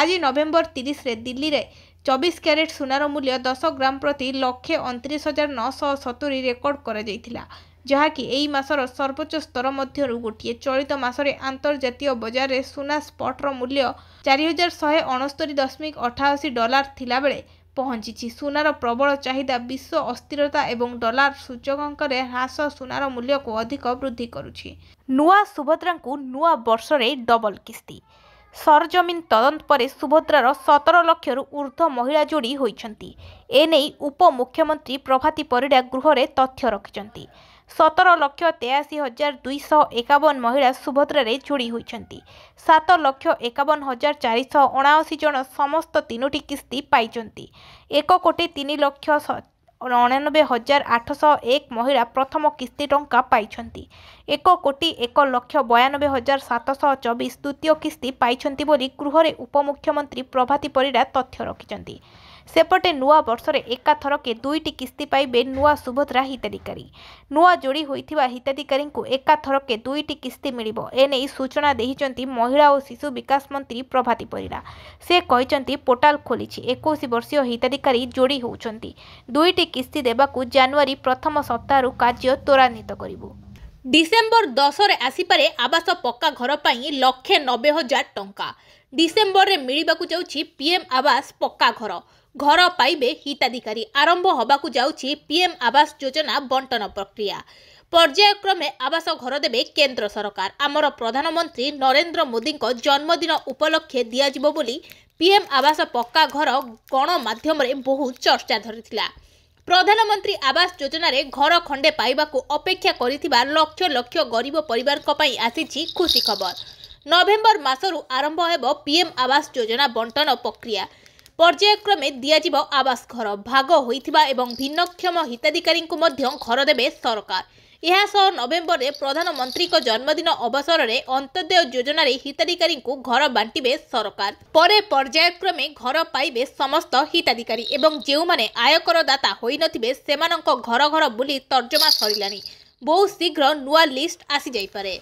ଆଜି ନଭେମ୍ବର 30ରେ ଦିଲ୍ଲୀରେ 24 କ୍ୟାରେଟ୍ ସୁନାର ମୂଲ୍ୟ 10 ଗ୍ରାମ ପ୍ରତି 1,29,970 ରେକର୍ଡ କରାଯାଇଥିଲା, ଯାହାକି ଏହି ମାସର ସର୍ବୋଚ୍ଚ ସ୍ତର ମଧ୍ୟରୁ ଗୋଟିଏ। ଚଳିତ ମାସରେ ଆନ୍ତର୍ଜାତୀୟ ବଜାରରେ ସୁନା ସ୍ପଟ୍ର ମୂଲ୍ୟ 4169.88 ଡଲାର ଥିଲାବେଳେ ପହଞ୍ଚିଛି। ସୁନାର ପ୍ରବଳ ଚାହିଦା, ବିଶ୍ୱ ଅସ୍ଥିରତା ଏବଂ ଡଲାର ସୂଚକାଙ୍କରେ ହ୍ରାସ ସୁନାର ମୂଲ୍ୟକୁ ଅଧିକ ବୃଦ୍ଧି କରୁଛି। ନୂଆ ସୁଭଦ୍ରାଙ୍କୁ ନୂଆ ବର୍ଷରେ ଡବଲ କିସ୍ତି। ସରଜମିନ ତଦନ୍ତ ପରେ ସୁଭଦ୍ରାର 17 ଲକ୍ଷରୁ ଉର୍ଦ୍ଧ୍ୱ ମହିଳା ଯୋଡ଼ି ହୋଇଛନ୍ତି। ଏନେଇ ଉପମୁଖ୍ୟମନ୍ତ୍ରୀ ପ୍ରଭାତୀ ପରିଡ଼ା ଗୃହରେ ତଥ୍ୟ ରଖିଛନ୍ତି। 17,83,251 ମହିଳା ସୁଭଦ୍ରାରେ ଯୋଡ଼ି ହୋଇଛନ୍ତି। 7,51,479 ଜଣ ସମସ୍ତ ତିନୋଟି କିସ୍ତି ପାଇଛନ୍ତି। 1,03,99,801 ମହିଳା ପ୍ରଥମ କିସ୍ତି ଟଙ୍କା ପାଇଛନ୍ତି। 1,01,92,724 ଦ୍ୱିତୀୟ କିସ୍ତି ପାଇଛନ୍ତି ବୋଲି ଗୃହରେ ଉପମୁଖ୍ୟମନ୍ତ୍ରୀ ପ୍ରଭାତୀ ପରିଡ଼ା ତଥ୍ୟ ରଖିଛନ୍ତି। ସେପଟେ ନୂଆ ବର୍ଷରେ ଏକାଥରକେ 2ଟି କିସ୍ତି ପାଇବେ ନୂଆ ସୁଭଦ୍ରା ହିତାଧିକାରୀ। ନୂଆ ଯୋଡ଼ି ହୋଇଥିବା ହିତାଧିକାରୀଙ୍କୁ ଏକାଥରକେ 2ଟି କିସ୍ତି ମିଳିବ। ଏନେଇ ସୂଚନା ଦେଇଛନ୍ତି ମହିଳା ଓ ଶିଶୁ ବିକାଶ ମନ୍ତ୍ରୀ ପ୍ରଭାତୀ ପରିଡ଼ା। ସେ କହିଛନ୍ତି, ପୋର୍ଟାଲ ଖୋଲିଛି। 21 ବର୍ଷୀୟ ହିତାଧିକାରୀ ଯୋଡ଼ି ହେଉଛନ୍ତି। 2ଟି କିସ୍ତି ଦେବାକୁ ଜାନୁଆରୀ ପ୍ରଥମ ସପ୍ତାହରୁ କାର୍ଯ୍ୟ ତ୍ୱରାନ୍ୱିତ କରିବୁ। ଡିସେମ୍ବର 10ରେ ଆସିପାରେ ଆବାସ ପକ୍କା ଘର ପାଇଁ 1,90,000 ଟଙ୍କା। ଡିସେମ୍ବରରେ ମିଳିବାକୁ ଯାଉଛି ପିଏମ୍ ଆବାସ ପକ୍କା ଘର। ଘର ପାଇବେ ହିତାଧିକାରୀ। ଆରମ୍ଭ ହେବାକୁ ଯାଉଛି ପିଏମ୍ ଆବାସ ଯୋଜନା ବଣ୍ଟନ ପ୍ରକ୍ରିୟା। ପର୍ଯ୍ୟାୟକ୍ରମେ ଆବାସ ଘର ଦେବେ କେନ୍ଦ୍ର ସରକାର। ଆମର ପ୍ରଧାନମନ୍ତ୍ରୀ ନରେନ୍ଦ୍ର ମୋଦିଙ୍କ ଜନ୍ମଦିନ ଉପଲକ୍ଷେ ଦିଆଯିବ ବୋଲି ପିଏମ୍ ଆବାସ ପକ୍କା ଘର ଗଣମାଧ୍ୟମରେ ବହୁ ଚର୍ଚ୍ଚା ଧରିଥିଲା। ପ୍ରଧାନମନ୍ତ୍ରୀ ଆବାସ ଯୋଜନାରେ ଘର ଖଣ୍ଡେ ପାଇବାକୁ ଅପେକ୍ଷା କରିଥିବା ଲକ୍ଷ ଲକ୍ଷ ଗରିବ ପରିବାରଙ୍କ ପାଇଁ ଆସିଛି ଖୁସି ଖବର। ନଭେମ୍ବର ମାସରୁ ଆରମ୍ଭ ହେବ ପିଏମ୍ ଆବାସ ଯୋଜନା ବଣ୍ଟନ ପ୍ରକ୍ରିୟା। ପର୍ଯ୍ୟାୟକ୍ରମେ ଦିଆଯିବ ଆବାସ ଘର। ଭାଗ ହୋଇଥିବା ଏବଂ ଭିନ୍ନକ୍ଷମ ହିତାଧିକାରୀଙ୍କୁ ମଧ୍ୟ ଘର ଦେବେ ସରକାର। ଏହାସହ ନଭେମ୍ବରରେ ପ୍ରଧାନମନ୍ତ୍ରୀଙ୍କ ଜନ୍ମଦିନ ଅବସରରେ ଅନ୍ତୋଦୟ ଯୋଜନାରେ ହିତାଧିକାରୀଙ୍କୁ ଘର ବାଣ୍ଟିବେ ସରକାର। ପରେ ପର୍ଯ୍ୟାୟକ୍ରମେ ଘର ପାଇବେ ସମସ୍ତ ହିତାଧିକାରୀ ଏବଂ ଯେଉଁମାନେ ଆୟକର ଦାତା ହୋଇନଥିବେ ସେମାନଙ୍କ ଘର ଘର ବୁଲି ତର୍ଜମା ସରିଲାଣି। ବହୁ ଶୀଘ୍ର ନୂଆ ଲିଷ୍ଟ ଆସିଯାଇପାରେ।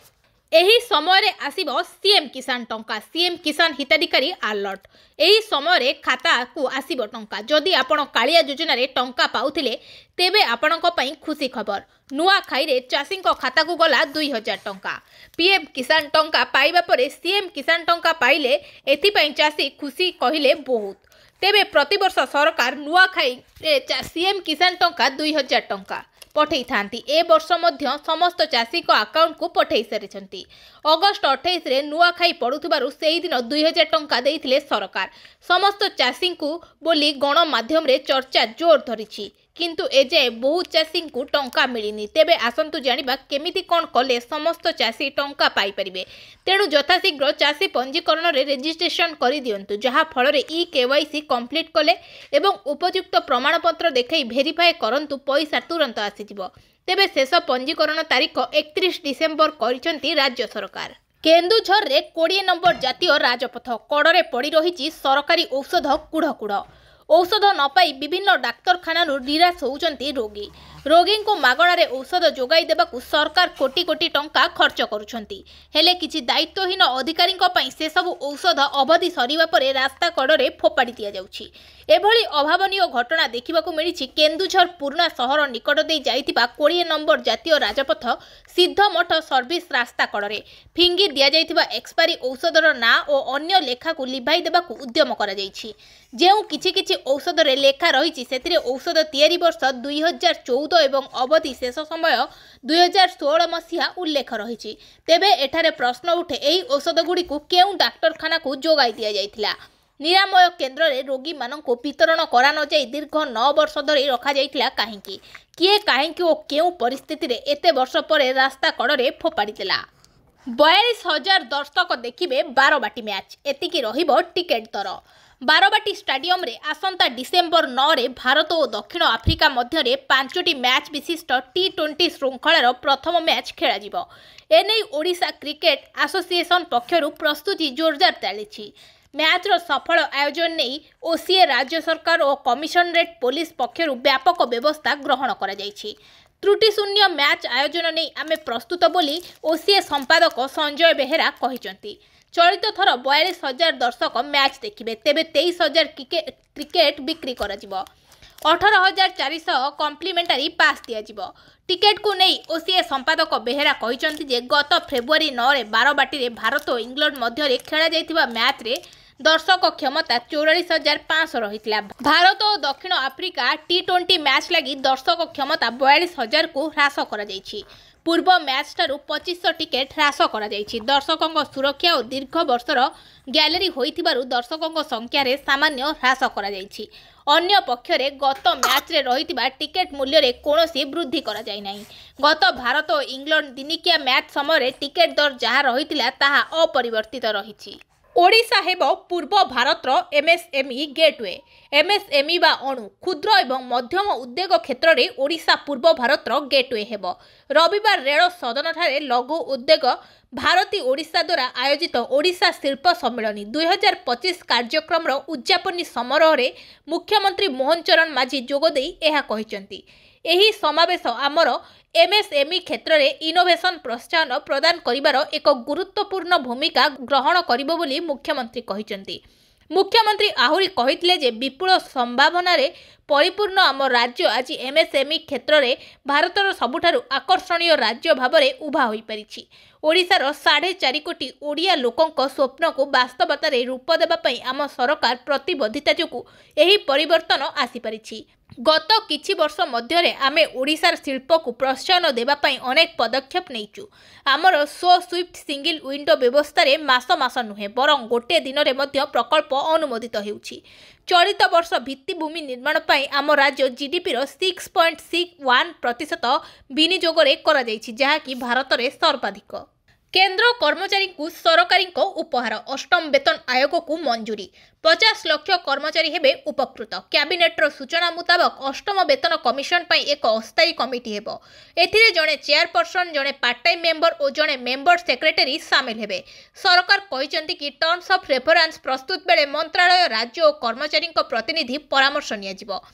ଏହି ସମୟରେ ଆସିବ ସିଏମ୍ କିଷାନ ଟଙ୍କା। ସିଏମ୍ କିଷାନ ହିତାଧିକାରୀ ଆଲର୍ଟ। ଏହି ସମୟରେ ଖାତାକୁ ଆସିବ ଟଙ୍କା। ଯଦି ଆପଣ କାଳିଆ ଯୋଜନାରେ ଟଙ୍କା ପାଉଥିଲେ ତେବେ ଆପଣଙ୍କ ପାଇଁ ଖୁସି ଖବର। ନୂଆଖାଇରେ ଚାଷୀଙ୍କ ଖାତାକୁ ଗଲା 2,000 ଟଙ୍କା। ପିଏମ୍ କିଷାନ ଟଙ୍କା ପାଇବା ପରେ ସିଏମ୍ କିଷାନ ଟଙ୍କା ପାଇଲେ ଏଥିପାଇଁ ଚାଷୀ ଖୁସି କହିଲେ ବହୁତ। ତେବେ ପ୍ରତିବର୍ଷ ସରକାର ନୂଆଖାଇରେ ସିଏମ୍ କିଷାନ ଟଙ୍କା 2,000 ଟଙ୍କା ପଠାଇଥାନ୍ତି। ଏ ବର୍ଷ ମଧ୍ୟ ସମସ୍ତ ଚାଷୀଙ୍କ ଆକାଉଣ୍ଟକୁ ପଠାଇ ସାରିଛନ୍ତି। ଅଗଷ୍ଟ 28ରେ ନୂଆଖାଇ ପଡ଼ୁଥିବାରୁ ସେହିଦିନ 2,000 ଟଙ୍କା ଦେଇଥିଲେ ସରକାର ସମସ୍ତ ଚାଷୀଙ୍କୁ ବୋଲି ଗଣମାଧ୍ୟମରେ ଚର୍ଚ୍ଚା ଜୋର ଧରିଛି। କିନ୍ତୁ ଏଯାଏ ବହୁ ଚାଷୀଙ୍କୁ ଟଙ୍କା ମିଳିନି। ତେବେ ଆସନ୍ତୁ ଜାଣିବା କେମିତି କ'ଣ କଲେ ସମସ୍ତ ଚାଷୀ ଟଙ୍କା ପାଇପାରିବେ। ତେଣୁ ଯଥାଶୀଘ୍ର ଚାଷୀ ପଞ୍ଜୀକରଣରେ ରେଜିଷ୍ଟ୍ରେସନ କରିଦିଅନ୍ତୁ। ଯାହାଫଳରେ KYC କମ୍ପ୍ଲିଟ୍ କଲେ ଏବଂ ଉପଯୁକ୍ତ ପ୍ରମାଣପତ୍ର ଦେଖାଇ ଭେରିଫାଏ କରନ୍ତୁ, ପଇସା ତୁରନ୍ତ ଆସିଯିବ। ତେବେ ଶେଷ ପଞ୍ଜୀକରଣ ତାରିଖ 31 ଡିସେମ୍ବର କରିଛନ୍ତି ରାଜ୍ୟ ସରକାର। କେନ୍ଦୁଝରରେ 20 ନମ୍ବର ଜାତୀୟ ରାଜପଥ କଡ଼ରେ ପଡ଼ି ରହିଛି ସରକାରୀ ଔଷଧ କୁଢ଼ କୁଢ଼। ଔଷଧ ନ ପାଇ ବିଭିନ୍ନ ଡାକ୍ତରଖାନାରୁ ନିରାଶ ହେଉଛନ୍ତି ରୋଗୀ। ରୋଗୀଙ୍କୁ ମାଗଣାରେ ଔଷଧ ଯୋଗାଇ ଦେବାକୁ ସରକାର କୋଟି କୋଟି ଟଙ୍କା ଖର୍ଚ୍ଚ କରୁଛନ୍ତି। ହେଲେ କିଛି ଦାୟିତ୍ୱହୀନ ଅଧିକାରୀଙ୍କ ପାଇଁ ସେସବୁ ଔଷଧ ଅବଧି ସରିବା ପରେ ରାସ୍ତା କଡ଼ରେ ଫୋପାଡ଼ି ଦିଆଯାଉଛି। ଏଭଳି ଅଭାବନୀୟ ଘଟଣା ଦେଖିବାକୁ ମିଳିଛି କେନ୍ଦୁଝର ପୁରୁଣା ସହର ନିକଟ ଦେଇ ଯାଇଥିବା 20 ନମ୍ବର ଜାତୀୟ ରାଜପଥ ସିଦ୍ଧମଠ ସର୍ଭିସ ରାସ୍ତା କଡ଼ରେ। ଫିଙ୍ଗି ଦିଆଯାଇଥିବା ଏକ୍ସପାରି ଔଷଧର ନାଁ ଓ ଅନ୍ୟ ଲେଖାକୁ ଲିଭାଇ ଦେବାକୁ ଉଦ୍ୟମ କରାଯାଇଛି। ଯେଉଁ କିଛି କିଛି ଔଷଧରେ ଲେଖା ରହିଛି ସେଥିରେ ଔଷଧ ତିଆରି ବର୍ଷ 2014 ଏବଂ ଅବଧି ଶେଷ ସମୟ 2016 ମସିହା ଉଲ୍ଲେଖ ରହିଛି। ତେବେ ଏଠାରେ ପ୍ରଶ୍ନ ଉଠେ, ଏହି ଔଷଧଗୁଡ଼ିକୁ କେଉଁ ଡାକ୍ତରଖାନାକୁ ଯୋଗାଇ ଦିଆଯାଇଥିଲା? ନିରାମୟ କେନ୍ଦ୍ରରେ ରୋଗୀମାନଙ୍କୁ ବିତରଣ କରାନଯାଇ ଦୀର୍ଘ 9 ବର୍ଷ ଧରି ରଖାଯାଇଥିଲା କାହିଁକି? କିଏ କାହିଁକି ଓ କେଉଁ ପରିସ୍ଥିତିରେ ଏତେ ବର୍ଷ ପରେ ରାସ୍ତା କଡ଼ରେ ଫୋପାଡ଼ି ଦେଲା? 42,000 ଦର୍ଶକ ଦେଖିବେ ବାରବାଟୀ ମ୍ୟାଚ୍। ଏତିକି ରହିବ ଟିକେଟ୍ ଦର। बारवाटी स्टाडियम रे आसंता डिसेम्बर 9 रे भारत और दक्षिण आफ्रिका मध्य 5टी मैच विशिष्ट T20 श्रृंखलार प्रथम मैच खेल एने ओडिशा क्रिकेट एसोसिएशन पक्षरु प्रस्तुति जोरदार चली। मैच रो सफल आयोजन नहीं ओसीए राज्य सरकार और कमिशनरेट पुलिस पक्षरु व्यापक व्यवस्था ग्रहण करा जायछि। त्रुटि शून्य मैच आयोजन नहीं आमे प्रस्तुत बोली ओसीए संपादक संजय बेहेरा कहिसंती। चलित थर 42,000 दर्शक मैच देखिबे, तेबे 23,000 क्रिकेट बिक्री करा जिवो। 18,400 कम्प्लीमेंटारी पास दिया जिवो। टिकेट को नहीं ओसीए संपादक बेहेरा कहिसंती जे गत फेब्रुआरी 9 रे बारवाटी रे भारत और इंग्लैंड मध्य खेला जाइतिबा मैच रे दर्शक क्षमता 44,500 रही। भारत और दक्षिण आफ्रिका T20 मैच लगी दर्शक क्षमता 42,000 को ह्रास करा जायछि। पूर्व मैच ठारू 2500 टिकेट ह्रास करा जायछि। दर्शकों सुरक्षा और दीर्घ वर्षर गैलरी होइथिबारु दर्शकों संख्या रे सामान्य ह्रास करा जायछि। अन्य पक्षरे गत मैच रे रहितिबा टिकेट मूल्य रे कोनोसी वृद्धि करा जाय नाही। गत भारत और इंग्लैंड दिनिकिया मैच समय टिकेट दर जहा रहितिला ताहा अपरिवर्तित रहिछि। ओडिशा हेबो पूर्व भारतर एमएसएमई गेटवे। एमएसएमई बा अणु क्षुद्र एवं मध्यम उद्योग क्षेत्र में ओडिशा पूर्व भारतर गेटवे हेबो। रविवार रेल सदन ठारे लघु उद्योग भारती ओडिशा द्वारा आयोजित ओडिशा शिल्प सम्मेलन 2025 कार्यक्रम उद्यापनी समारोह रे मुख्यमंत्री मोहन चरण माझी जोगदे एहा कहिसंती। एही समावेश आमर एमएसएमई क्षेत्र में इनोवेशन प्रोत्साहन प्रदान करिवार एक गुरुत्वपूर्ण भूमिका ग्रहण करिबो बोली मुख्यमंत्री कहिसंती। मुख्यमंत्री आहुरी कहिथिले जे विपुल संभावना रे परिपूर्ण आम राज्य आज एमएसएमई क्षेत्र में भारतर सबुठारु आकर्षणीय राज्य भाव में उभा होई परिछि। ओडिशार 4.5 कोटी ओडिया लोकंक स्वप्न को वास्तवता रे रूप देबा पई आम सरकार प्रतिबद्धता जोगु एही परिवर्तन आसी परिछि। गत किछि वर्ष मध्य आमे ओडिशार शिल्प को प्रोत्साहन देबा पई अनेक पदक्षेप नैचु। आमर सो स्विफ्ट सिंगल विंडो व्यवस्था रे मास मास नुहे बरं गोटे दिन रे मध्य प्रकल्प अनुमोदित हेउछि। चलित वर्ष भित्तिभूमि निर्माण पई आम राज्य जीडीपी रो 6.61% विनियोग रे करा जायछि, जहा कि भारत रे सर्वाधिक। केंद्र कर्मचारी को सरकारी उपहार। अष्टम वेतन आयोग को मंजूरी। 50 लाख कर्मचारी हेबे उपकृत। कैबिनेटर सूचना मुताबक अष्टम वेतन कमिशन पर एक अस्थायी कमिटी हेबो। एथिरे जड़े चेयरपर्सन, जड़े पार्ट टाइम मेंबर और जड़े मेंबर सेक्रेटरी सामिल हेबे। सरकार कहिसंती कि टर्म्स ऑफ रेफरेंस प्रस्तुत बेले मंत्रालय, राज्य और कर्मचारी प्रतिनिधि परामर्श नियाजिबो।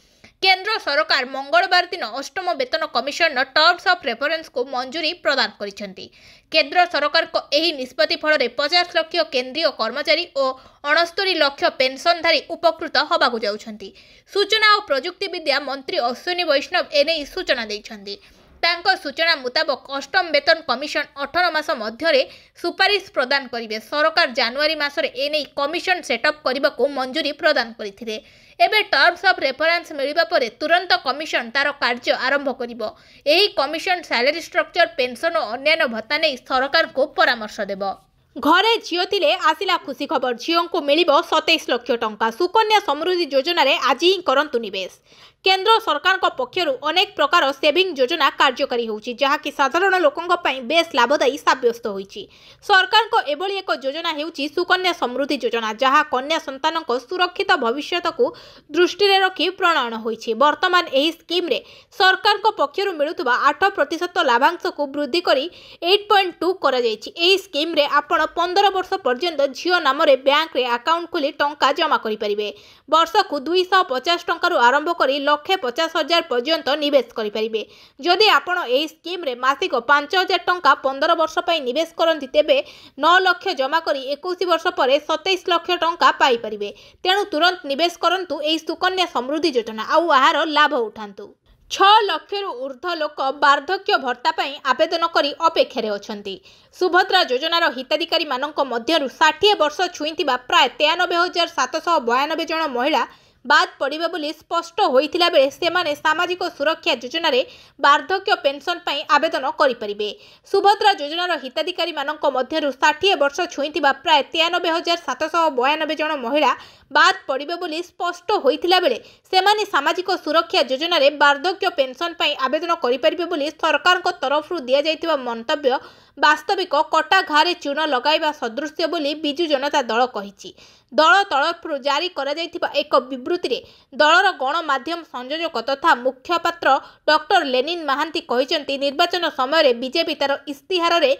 केंद्र सरकार मंगलवार दिन अष्टम वेतन कमिशन टर्म्स ऑफ रेफरेंस को मंजूरी प्रदान करिसेंती। केंद्र सरकार को एही निष्पत्ति फल 50 लाख केंद्रीय कर्मचारी और 69 लाख पेंशनधारी उपकृत होबाकु जाउछंती। सूचना और प्रजुक्ति विद्या मंत्री अश्विनी वैष्णव एने सूचना दैछंती। तांको सूचना मुताबक अष्टम वेतन कमिशन 18 मास मध्य सुपारिश प्रदान करिवे। सरकार जनवरी मासरे एने कमिशन सेटअप करने मंजूरी प्रदान करथिले। एबे टर्म्स ऑफ रेफरेंस मिलिबा परे तुरंत कमिशन तार कार्य आरंभ करिवो। एही कमिशन सैलरी स्ट्रक्चर, पेंशन और अन्य भत्ता नहीं सरकार को परामर्श देबो। घरे झील थिले आसिला खुशी खबर। झील को मिलिबो 27 लाख टंका। सुकन्या समृद्धि योजना रे आज ही करंतु निवेश। केंद्र सरकार पक्षरु अनेक प्रकार सेविंग योजना कार्यकारी होउची, जहा कि साधारण लोकंक पई बेस लाभदायी साब्यस्त होईची। सरकार को एभली एक योजना हेउची सुकन्या समृद्धि योजना, जहा कन्या संतानक सुरक्षित भविष्यत को दृष्टि रे रखी प्रणयन होईची। वर्तमान एही स्कीम रे सरकार को पक्षरु मिलुतबा 8% लाभांश को वृद्धि करी 8.2 करा जायची। एही स्कीम रे आपण 15 वर्ष पर्यंत झील नाम रे बैंक रे अकाउंट खोली टंका जमा करि परिबे। वर्ष को 250 टंका आरंभ करी 1,50,000 पर्यंत निवेश करें। जदि आपण एही स्कीम रे मासिक 5,000 टंका 15 वर्ष पई निवेश करंती, तेबे 9 लाख जमा करी 21 वर्ष पर 27 लाख टंका पाई परिबे। तेणु तुरंत निवेश करंतु एही सुकन्या समृद्धि योजना आउ आहार लाभ उठांतु। 6 लाख ऊर्ध्व लोक वार्धक्य भत्ता पई आवेदन करी अपेक्षा रे अछंती। सुभद्रा योजनार हिताधिकारी मानक मध्यरु 60 वर्ष छुईंतिबा प्राय 93,792 जन महिला बाद पड़िबे बोली स्पष्ट होइथिला बेले सेमाने सामाजिक सुरक्षा योजना रे वार्धक्य पेंशन पई आवेदन करि परिबे। सुभद्रा योजनार हिताधिकारी मानक मध्यरु 60 वर्ष छुईंतिबा प्राय 93,792 जन महिला बाद पड़िबे बोली स्पष्ट होइथिला बेले सेमाने सामाजिक सुरक्षा योजना रे वार्धक्य पेंशन पई आवेदन करि परिबे बोली सरकार को तरफ दिया जाइतिबा मंतव्य ବାସ୍ତବିକ କଟା ଘାରେ ଚୂନ ଲଗାଇବା ସଦୃଶ୍ୟ ବୋଲି ବିଜୁ ଜନତା ଦଳ କହିଛି। ଦଳ ତରଫରୁ ଜାରି କରାଯାଇଥିବା ଏକ ବିବୃତ୍ତିରେ ଦଳର ଗଣମାଧ୍ୟମ ସଂଯୋଜକ ତଥା ମୁଖପାତ୍ର ଡକ୍ଟର ଲେନିନ୍ ମହାନ୍ତି କହିଛନ୍ତି, ନିର୍ବାଚନ ସମୟରେ ବିଜେପି ତାର ଇସ୍ତିହାରରେ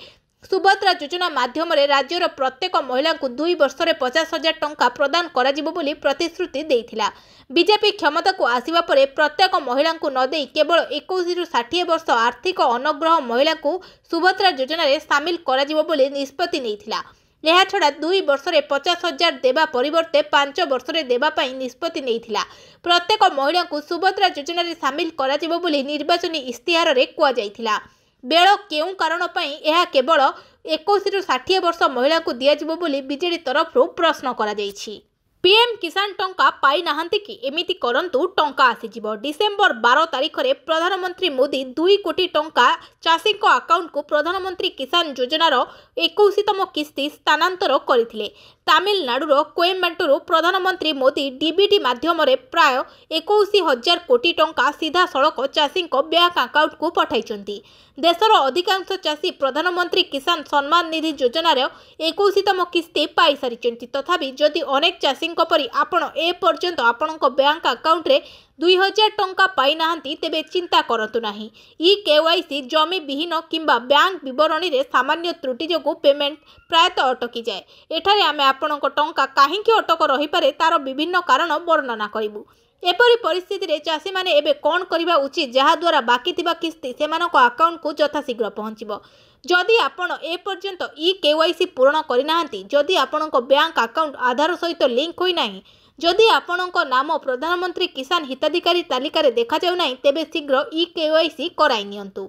ସୁଭଦ୍ରା ଯୋଜନା ମାଧ୍ୟମରେ ରାଜ୍ୟର ପ୍ରତ୍ୟେକ ମହିଳାଙ୍କୁ 2 ବର୍ଷରେ 50,000 ଟଙ୍କା ପ୍ରଦାନ କରାଯିବ ବୋଲି ପ୍ରତିଶ୍ରୁତି ଦେଇଥିଲା। ବିଜେପି କ୍ଷମତାକୁ ଆସିବା ପରେ ପ୍ରତ୍ୟେକ ମହିଳାଙ୍କୁ ନ ଦେଇ କେବଳ 21ରୁ 60 ବର୍ଷ ଆର୍ଥିକ ଅନଗ୍ରହ ମହିଳାଙ୍କୁ ସୁଭଦ୍ରା ଯୋଜନାରେ ସାମିଲ କରାଯିବ ବୋଲି ନିଷ୍ପତ୍ତି ନେଇଥିଲା। ଏହାଛଡ଼ା 2 ବର୍ଷରେ 50,000 ଦେବା ପରିବର୍ତ୍ତେ 5 ବର୍ଷରେ ଦେବା ପାଇଁ ନିଷ୍ପତ୍ତି ନେଇଥିଲା। ପ୍ରତ୍ୟେକ ମହିଳାଙ୍କୁ ସୁଭଦ୍ରା ଯୋଜନାରେ ସାମିଲ କରାଯିବ ବୋଲି ନିର୍ବାଚନୀ ଇସ୍ତିହାରରେ କୁହାଯାଇଥିଲା। ବେଳ କେଉଁ କାରଣ ପାଇଁ ଏହା କେବଳ 21ରୁ 60 ବର୍ଷ ମହିଳାଙ୍କୁ ଦିଆଯିବ ବୋଲି ବିଜେଡି ତରଫରୁ ପ୍ରଶ୍ନ କରାଯାଇଛି। ପିଏମ୍ କିଷାନ ଟଙ୍କା ପାଇନାହାନ୍ତି କି? ଏମିତି କରନ୍ତୁ, ଟଙ୍କା ଆସିଯିବ। ଡିସେମ୍ବର 12 ତାରିଖରେ ପ୍ରଧାନମନ୍ତ୍ରୀ ମୋଦି 2 କୋଟି ଟଙ୍କା ଚାଷୀଙ୍କ ଆକାଉଣ୍ଟକୁ ପ୍ରଧାନମନ୍ତ୍ରୀ କିଷାନ ଯୋଜନାର 21ତମ କିସ୍ତି ସ୍ଥାନାନ୍ତର କରିଥିଲେ। ତାମିଲନାଡୁର କୋଏମ୍ବାଟୁରୁ ପ୍ରଧାନମନ୍ତ୍ରୀ ମୋଦି ଡିବିଟି ମାଧ୍ୟମରେ ପ୍ରାୟ 21,000 କୋଟି ଟଙ୍କା ସିଧାସଳଖ ଚାଷୀଙ୍କ ବ୍ୟାଙ୍କ ଆକାଉଣ୍ଟକୁ ପଠାଇଛନ୍ତି। ଦେଶର ଅଧିକାଂଶ ଚାଷୀ ପ୍ରଧାନମନ୍ତ୍ରୀ କିଷାନ ସମ୍ମାନ ନିଧି ଯୋଜନାର 21ତମ କିସ୍ତି ପାଇସାରିଛନ୍ତି। ତଥାପି ଯଦି ଅନେକ ଚାଷୀଙ୍କ ପରି ଆପଣ ଏପର୍ଯ୍ୟନ୍ତ ଆପଣଙ୍କ ବ୍ୟାଙ୍କ ଆକାଉଣ୍ଟରେ 2,000 ଟଙ୍କା ପାଇନାହାନ୍ତି, ତେବେ ଚିନ୍ତା କରନ୍ତୁ ନାହିଁ। KYC ଜମି ବିହୀନ କିମ୍ବା ବ୍ୟାଙ୍କ ବିବରଣୀରେ ସାମାନ୍ୟ ତ୍ରୁଟି ଯୋଗୁଁ ପେମେଣ୍ଟ ପ୍ରାୟତଃ ଅଟକିଯାଏ। ଏଠାରେ ଆମେ ଆପଣଙ୍କ ଟଙ୍କା କାହିଁକି ଅଟକ ରହିପାରେ ତାର ବିଭିନ୍ନ କାରଣ ବର୍ଣ୍ଣନା କରିବୁ। ଏପରି ପରିସ୍ଥିତିରେ ଚାଷୀମାନେ ଏବେ କ'ଣ କରିବା ଉଚିତ, ଯାହାଦ୍ୱାରା ବାକି ଥିବା କିସ୍ତି ସେମାନଙ୍କ ଆକାଉଣ୍ଟକୁ ଯଥାଶୀଘ୍ର ପହଞ୍ଚିବ। ଯଦି ଆପଣ ଏପର୍ଯ୍ୟନ୍ତ KYC ପୂରଣ କରିନାହାନ୍ତି, ଯଦି ଆପଣଙ୍କ ବ୍ୟାଙ୍କ ଆକାଉଣ୍ଟ ଆଧାର ସହିତ ଲିଙ୍କ ହୋଇନାହିଁ, ଯଦି ଆପଣଙ୍କ ନାମ ପ୍ରଧାନମନ୍ତ୍ରୀ କିଷାନ ହିତାଧିକାରୀ ତାଲିକାରେ ଦେଖାଯାଉନାହିଁ, ତେବେ ଶୀଘ୍ର KYC କରାଇ ନିଅନ୍ତୁ।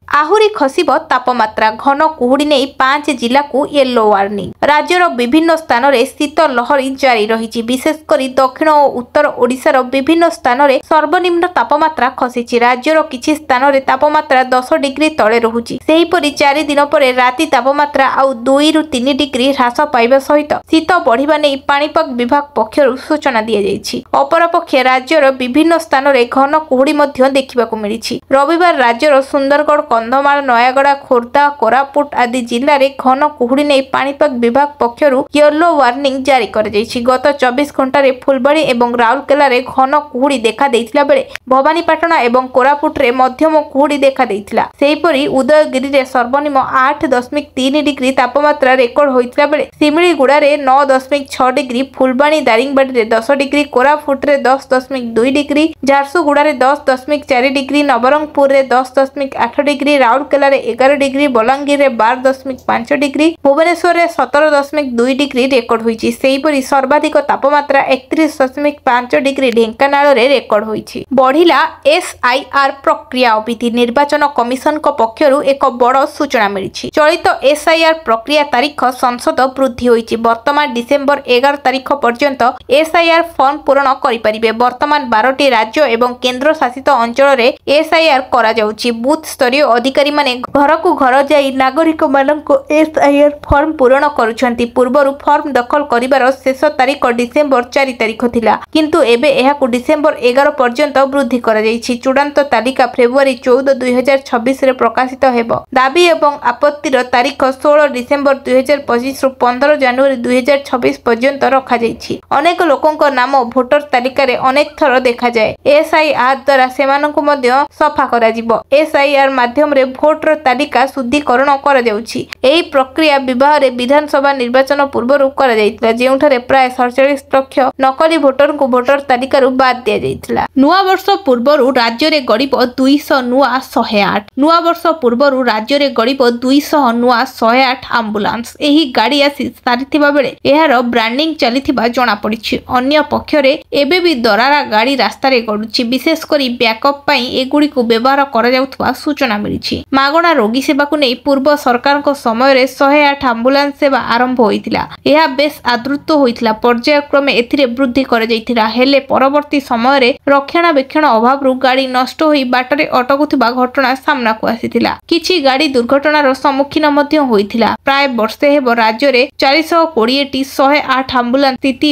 ଆହୁରି ଖସିବ ତାପମାତ୍ରା। ଘନ କୁହୁଡ଼ି ନେଇ 5 ଜିଲ୍ଲାକୁ ୟେଲୋ ୱାର୍ଣ୍ଣିଂ। ରାଜ୍ୟର ବିଭିନ୍ନ ସ୍ଥାନରେ ଶୀତ ଲହରୀ ଜାରି ରହିଛି। ବିଶେଷ କରି ଦକ୍ଷିଣ ଓ ଉତ୍ତର ଓଡ଼ିଶାର ବିଭିନ୍ନ ସ୍ଥାନରେ ସର୍ବନିମ୍ନ ତାପମାତ୍ରା ଖସିଛି। ରାଜ୍ୟର କିଛି ସ୍ଥାନରେ ତାପମାତ୍ରା 10 ଡିଗ୍ରୀ ତଳେ ରହୁଛି। ସେହିପରି 4 ଦିନ ପରେ ରାତି ତାପମାତ୍ରା ଆଉ 2ରୁ 3 ଡିଗ୍ରୀ ହ୍ରାସ ପାଇବା ସହିତ ଶୀତ ବଢ଼ିବା ନେଇ ପାଣିପାଗ ବିଭାଗ ପକ୍ଷରୁ ସୂଚନା ଦିଆଯାଇଛି। ଅପରପକ୍ଷେ ରାଜ୍ୟର ବିଭିନ୍ନ ସ୍ଥାନରେ ଘନ କୁହୁଡ଼ି ମଧ୍ୟ ଦେଖିବାକୁ ମିଳିଛି। ରବିବାର ରାଜ୍ୟର ସୁନ୍ଦରଗଡ଼, କନ୍ଧମାଳ, ନୟାଗଡ଼, ଖୋର୍ଦ୍ଧା, କୋରାପୁଟ ଆଦି ଜିଲ୍ଲାରେ ଘନ କୁହୁଡ଼ି ନେଇ ପାଣିପାଗ ବିଭାଗ ପକ୍ଷରୁ ୟେଲୋ ୱାର୍ଣ୍ଣିଂ ଜାରି କରାଯାଇଛି। ଗତ 24 ଘଣ୍ଟାରେ ଫୁଲବାଣୀ ଏବଂ ରାଉରକେଲାରେ ଘନ କୁହୁଡ଼ି ଦେଖା ଦେଇଥିଲା ବେଳେ ଭବାନୀପାଟଣା ଏବଂ କୋରାପୁଟରେ ମଧ୍ୟମ କୁହୁଡ଼ି ଦେଖା ଦେଇଥିଲା। ସେହିପରି ଉଦୟଗିରିରେ ସର୍ବନିମ୍ନ 8.3 ଡିଗ୍ରୀ ତାପମାତ୍ରା ରେକର୍ଡ ହୋଇଥିଲା ବେଳେ ଶିମିଳିଗୁଡ଼ାରେ 9.6 ଡିଗ୍ରୀ, ଫୁଲବାଣୀ ଦାରିଙ୍ଗବାଡ଼ିରେ 10 ଡିଗ୍ରୀ, କୋରାପୁଟରେ 10.2 ଡିଗ୍ରୀ, ଝାରସୁଗୁଡ଼ାରେ 10.4 ଡିଗ୍ରୀ, ନବରଙ୍ଗପୁରରେ 10.8 ଡିଗ୍ରୀ, ରାଉରକେଲାରେ 11 ଡିଗ୍ରୀ, ବଲାଙ୍ଗୀରରେ 12.5 ଡିଗ୍ରୀ, ଭୁବନେଶ୍ୱରରେ 17.2 ଡିଗ୍ରୀ ରେକର୍ଡ ହୋଇଛି। ସେହିପରି ସର୍ବାଧିକ ତାପମାତ୍ରା 31.5 ଡିଗ୍ରୀ ଢେଙ୍କାନାଳରେ ରେକର୍ଡ ହୋଇଛି। ବଢ଼ିଲା SIR ପ୍ରକ୍ରିୟା ଅବଧି। ନିର୍ବାଚନ କମିଶନଙ୍କ ପକ୍ଷରୁ ଏକ ବଡ଼ ସୂଚନା ମିଳିଛି। ଚଳିତ SIR ପ୍ରକ୍ରିୟା ତାରିଖ ସଂସଦ ବୃଦ୍ଧି ହୋଇଛି। ବର୍ତ୍ତମାନ ଡିସେମ୍ବର 11 ତାରିଖ ପର୍ଯ୍ୟନ୍ତ SIR ଫର୍ମ ପୂରଣ କରିପାରିବେ। ବର୍ତ୍ତମାନ 12ଟି ରାଜ୍ୟ ଏବଂ କେନ୍ଦ୍ର ଶାସିତ ଅଞ୍ଚଳରେ SIR କରାଯାଉଛି। ବୁଥ ସ୍ତରୀୟ ଅଧିକାରୀମାନେ ଘରକୁ ଘର ଯାଇ ନାଗରିକମାନଙ୍କୁ SIR ଫର୍ମ ପୂରଣ କରୁଛନ୍ତି। ପୂର୍ବରୁ ଫର୍ମ ଦାଖଲ କରିବାର ଶେଷ ତାରିଖ ଡିସେମ୍ବର 4 ତାରିଖ ଥିଲା, କିନ୍ତୁ ଏବେ ଏହାକୁ ଡିସେମ୍ବର 11 ପର୍ଯ୍ୟନ୍ତ ବୃଦ୍ଧି କରାଯାଇଛି। ଚୂଡ଼ାନ୍ତ ତାଲିକା ଫେବୃଆରୀ 14, 2026ରେ ପ୍ରକାଶିତ ହେବ। ଦାବି ଏବଂ ଆପତ୍ତିର ତାରିଖ 16 ଡିସେମ୍ବର 2025ରୁ 15 ଜାନୁଆରୀ 2026 ପର୍ଯ୍ୟନ୍ତ ରଖାଯାଇଛି। ଅନେକ ଲୋକଙ୍କ ନାମ ଭୋଟର ତାଲିକାରେ ଅନେକ ଥର ଦେଖାଯାଏ। SIR ଦ୍ୱାରା ସେମାନଙ୍କୁ ମଧ୍ୟ ସଫା କରାଯିବ। SIR ମାଧ୍ୟମରେ ଭୋଟର ତାଲିକା ଶୁଦ୍ଧିକରଣ କରାଯାଉଛି। ଏହି ପ୍ରକ୍ରିୟା ବିବାହରେ ବିଧାନସଭା ନିର୍ବାଚନ ପୂର୍ବରୁ କରାଯାଇଥିଲା, ଯେଉଁଠାରେ ପ୍ରାୟ 47 ଲକ୍ଷ ନକଲି ଭୋଟରଙ୍କୁ ଭୋଟର ତାଲିକାରୁ ବାଦ୍ ଦିଆଯାଇଥିଲା। ନୂଆବର୍ଷ ପୂର୍ବରୁ ରାଜ୍ୟରେ ଗଡ଼ିବ 200 ନୂଆ 108। ନୂଆବର୍ଷ ପୂର୍ବରୁ ରାଜ୍ୟରେ ଗଡ଼ିବ 200 ନୂଆ 108 ଆମ୍ବୁଲାନ୍ସ। ଏହି ଗାଡ଼ି ଆସି ସାରିଥିବା ବେଳେ ଏହାର ବ୍ରାଣ୍ଡିଂ ଚାଲିଥିବା ଜଣାପଡ଼ିଛି। ଅନ୍ୟ ପକ୍ଷରେ ଏବେ ବି ଦରାରା ଗାଡ଼ି ରାସ୍ତାରେ ଗଡ଼ୁଛି। ବିଶେଷ କରି ବ୍ୟାକଅପ୍ ପାଇଁ ଏଗୁଡ଼ିକୁ ବ୍ୟବହାର କରାଯାଉଥିବା ସୂଚନା ମିଳିଛି। ମାଗଣା ରୋଗୀ ସେବାକୁ ନେଇ ପୂର୍ବ ସରକାରଙ୍କ ସମୟରେ 108 ଆମ୍ବୁଲାନ୍ସ ସେବା ଆରମ୍ଭ ହୋଇଥିଲା। ଏହା ବେଶ ଆଦୃତ ହୋଇଥିଲା। ପର୍ଯ୍ୟାୟକ୍ରମେ ଏଥିରେ ବୃଦ୍ଧି କରାଯାଇଥିଲା। ହେଲେ ପରବର୍ତ୍ତୀ ସମୟରେ ରକ୍ଷଣାବେକ୍ଷଣ ଅଭାବରୁ ଗାଡ଼ି ନଷ୍ଟ ହୋଇ ବାଟରେ ଅଟକୁଥିବା ଘଟଣା ସାମ୍ନାକୁ ଆସିଥିଲା। କିଛି ଗାଡ଼ି ଦୁର୍ଘଟଣାର ସମ୍ମୁଖୀନ ମଧ୍ୟ ହୋଇଥିଲା। ପ୍ରାୟ ବର୍ଷେ ହେବ ରାଜ୍ୟରେ 420ଟି 108 ଆମ୍ବୁଲାନ୍ସ ସ୍ଥିତି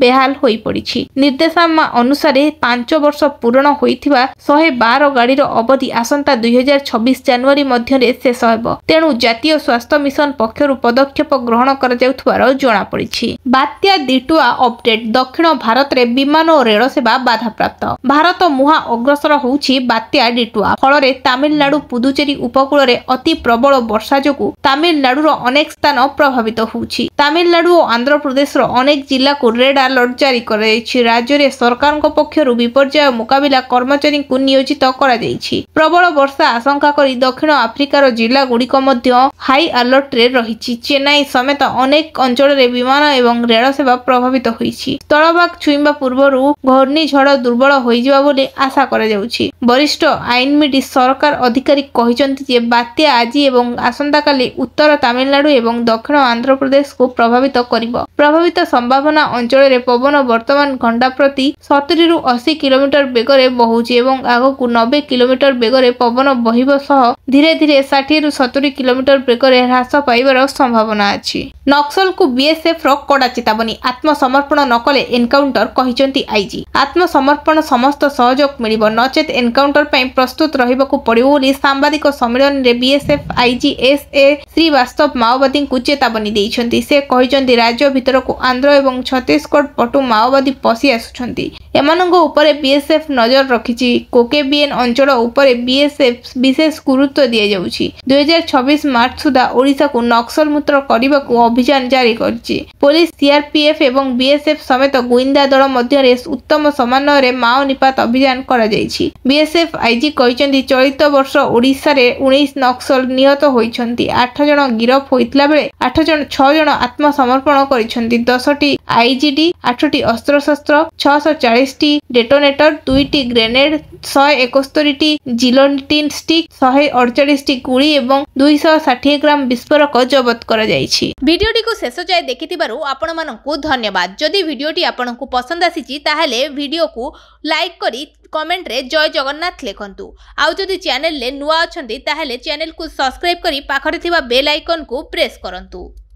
ବେହାଲ ହୋଇପଡ଼ିଛି। ନିର୍ଦ୍ଦେଶାନାମା ଅନୁସାରେ 5 ବର୍ଷ ପୂରଣ ହୋଇଥିବା 112 ଗାଡ଼ିର ଅବଧି ଆସନ୍ତା 2026 26 ଜାନୁଆରୀ ମଧ୍ୟରେ ଶେଷ ହେବ। ତେଣୁ ଜାତୀୟ ସ୍ୱାସ୍ଥ୍ୟ ମିଶନ ପକ୍ଷରୁ ପଦକ୍ଷେପ ଗ୍ରହଣ କରାଯାଉଥିବାର ଜଣାପଡ଼ିଛି। ବାତ୍ୟା ଦିଟୁଆ ଅପଡେଟ୍। ଦକ୍ଷିଣ ଭାରତରେ ବିମାନ ଓ ରେଳ ସେବା ବାଧାପ୍ରାପ୍ତ। ଭାରତ ମୁହାଁ ଅଗ୍ରସର ହେଉଛି ବାତ୍ୟା ଡିଟୁଆ। ଫଳରେ ତାମିଲନାଡୁ ପୁଦୁଚେରୀ ଉପକୂଳରେ ଅତି ପ୍ରବଳ ବର୍ଷା ଯୋଗୁଁ ତାମିଲନାଡୁର ଅନେକ ସ୍ଥାନ ପ୍ରଭାବିତ ହେଉଛି। ତାମିଲନାଡୁ ଓ ଆନ୍ଧ୍ରପ୍ରଦେଶର ଅନେକ ଜିଲ୍ଲାକୁ ରେଡ୍ ଆଲର୍ଟ ଜାରି କରାଯାଇଛି। ରାଜ୍ୟରେ ସରକାରଙ୍କ ପକ୍ଷରୁ ବିପର୍ଯ୍ୟୟ ମୁକାବିଲା କର୍ମଚାରୀଙ୍କୁ ନିୟୋଜିତ କରାଯାଇଛି। ପ୍ରବଳ ବର୍ଷା ଆଶଙ୍କା କରି ଦକ୍ଷିଣ ଆଫ୍ରିକାର ଜିଲ୍ଲାଗୁଡ଼ିକ ମଧ୍ୟ ହାଇ ଆଲର୍ଟରେ ରହିଛି। ଚେନ୍ନାଇ ସମେତ ଅନେକ ଅଞ୍ଚଳରେ ବିମାନ ଏବଂ ରେଳ ସେବା ପ୍ରଭାବିତ ହୋଇଛି। ସ୍ଥଳଭାଗ ଛୁଇଁବା ପୂର୍ବରୁ ଘୂର୍ଣ୍ଣିଝଡ଼ ଦୁର୍ବଳ ହୋଇଯିବ ବୋଲି ଆଶା କରାଯାଉଛି। ବରିଷ୍ଠ ଆଇନମିଡି ସରକାର ଅଧିକାରୀ କହିଛନ୍ତି ଯେ ବାତ୍ୟା ଆଜି ଏବଂ ଆସନ୍ତାକାଲି ଉତ୍ତର ତାମିଲନାଡୁ ଏବଂ ଦକ୍ଷିଣ ଆନ୍ଧ୍ରପ୍ରଦେଶକୁ ପ୍ରଭାବିତ କରିବ। ପ୍ରଭାବିତ ସମ୍ଭାବନା ଅଞ୍ଚଳରେ ପବନ ବର୍ତ୍ତମାନ ଘଣ୍ଟା ପ୍ରତି 70ରୁ 80 କିଲୋମିଟର ବେଗରେ ବହୁଛି ଏବଂ ଆଗକୁ 90 କିଲୋମିଟର ବେଗରେ ପବନ ବହିବ ସହ ଧୀରେ ଧୀରେ 60ରୁ 70 କିଲୋମିଟର ବେଗରେ ହ୍ରାସ ପାଇବାର ସମ୍ଭାବନା ଅଛି। ନକ୍ସଲକୁ ବିଏସ୍ଏଫ୍ର କଡ଼ା ଚେତାବନୀ। ଆତ୍ମସମର୍ପଣ ନ କଲେ ଏନ୍କାଉଣ୍ଟର, କହିଛନ୍ତି ଆଇଜି। ଆତ୍ମସମର୍ପଣ ସମସ୍ତ ସହଯୋଗ ମିଳିବ, ନଚେତ୍ ଏନ୍କାଉଣ୍ଟର ପାଇଁ ପ୍ରସ୍ତୁତ ରହିବାକୁ ପଡ଼ିବ ବୋଲି ସାମ୍ବାଦିକ ସମ୍ମିଳନୀରେ ବିଏସ୍ଏଫ୍ ଆଇଜି ଏସ୍.ଏ. ଶ୍ରୀବାସ୍ତବ ମାଓବାଦୀଙ୍କୁ ଚେତାବନୀ ଦେଇଛନ୍ତି। ସେ କହିଛନ୍ତି ରାଜ୍ୟ ଭିତରକୁ ଆନ୍ଧ୍ର ଏବଂ ଛତିଶଗଡ଼ ପଟୁ ମାଓବାଦୀ ପଶି ଆସୁଛନ୍ତି। ଏମାନଙ୍କ ଉପରେ ବିଏସ୍ଏଫ୍ ନଜର ରଖିଛି। କୋକେବିଏନ୍ ଅଞ୍ଚଳ ଉପରେ ବିଏସ୍ଏଫ୍ ବିଶେଷ ଗୁରୁତ୍ୱ ଦିଆଯାଉଛି। 2026 ମାର୍ଚ୍ଚ ସୁଦ୍ଧା ଓଡ଼ିଶାକୁ ନକ୍ସଲ ମୁକ୍ତ କରିବାକୁ ଅଭିଯାନ ଜାରି କରିଛି। ପୋଲିସ, ସିଆର୍ପିଏଫ୍ ଏବଂ ବିଏସ୍ଏଫ୍ ସମେତ ଗୁଇନ୍ଦା ଦଳ ମଧ୍ୟରେ ଉତ୍ତମ ସମନ୍ୱୟରେ ମାଓ ନିପାତ ଅଭିଯାନ କରାଯାଇଛି। ବିଏସ୍ଏଫ୍ ଆଇଜି କହିଛନ୍ତି ଚଳିତ ବର୍ଷ ଓଡ଼ିଶାରେ 19 ନକ୍ସଲ ନିହତ ହୋଇଛନ୍ତି। 8 ଜଣ ଗିରଫ ହୋଇଥିଲା ବେଳେ 6 ଜଣ ଆତ୍ମସମର୍ପଣ କରିଛନ୍ତି। 10ଟି ଆଇଜିଡି, 8ଟି ଅସ୍ତ୍ରଶସ୍ତ୍ର, 640ଟି ଡେଟୋନେଟର, 2ଟି ଗ୍ରେନେଡ୍, 171ଟି ଜିଲୋଟିନ୍ ଷ୍ଟିକ୍, 148ଟି ଗୁଳି ଏବଂ 260 ଗ୍ରାମ ବିସ୍ଫୋରକ ଜବତ କରାଯାଇଛି। ଭିଡିଓଟିକୁ ଶେଷ ଯାଏ ଦେଖିଥିବାରୁ ଆପଣମାନଙ୍କୁ ଧନ୍ୟବାଦ। ଯଦି ଭିଡିଓଟି ଆପଣଙ୍କୁ ପସନ୍ଦ ଆସିଛି ତାହେଲେ ଭିଡିଓକୁ ଲାଇକ୍ କରି କମେଣ୍ଟରେ ଜୟ ଜଗନ୍ନାଥ ଲେଖନ୍ତୁ। ଆଉ ଯଦି ଚ୍ୟାନେଲରେ ନୂଆ ଅଛନ୍ତି ତାହେଲେ ଚ୍ୟାନେଲକୁ ସବସ୍କ୍ରାଇବ୍ କରି ପାଖରେ ଥିବା ବେଲ୍ ଆଇକନକୁ ପ୍ରେସ୍ କରନ୍ତୁ।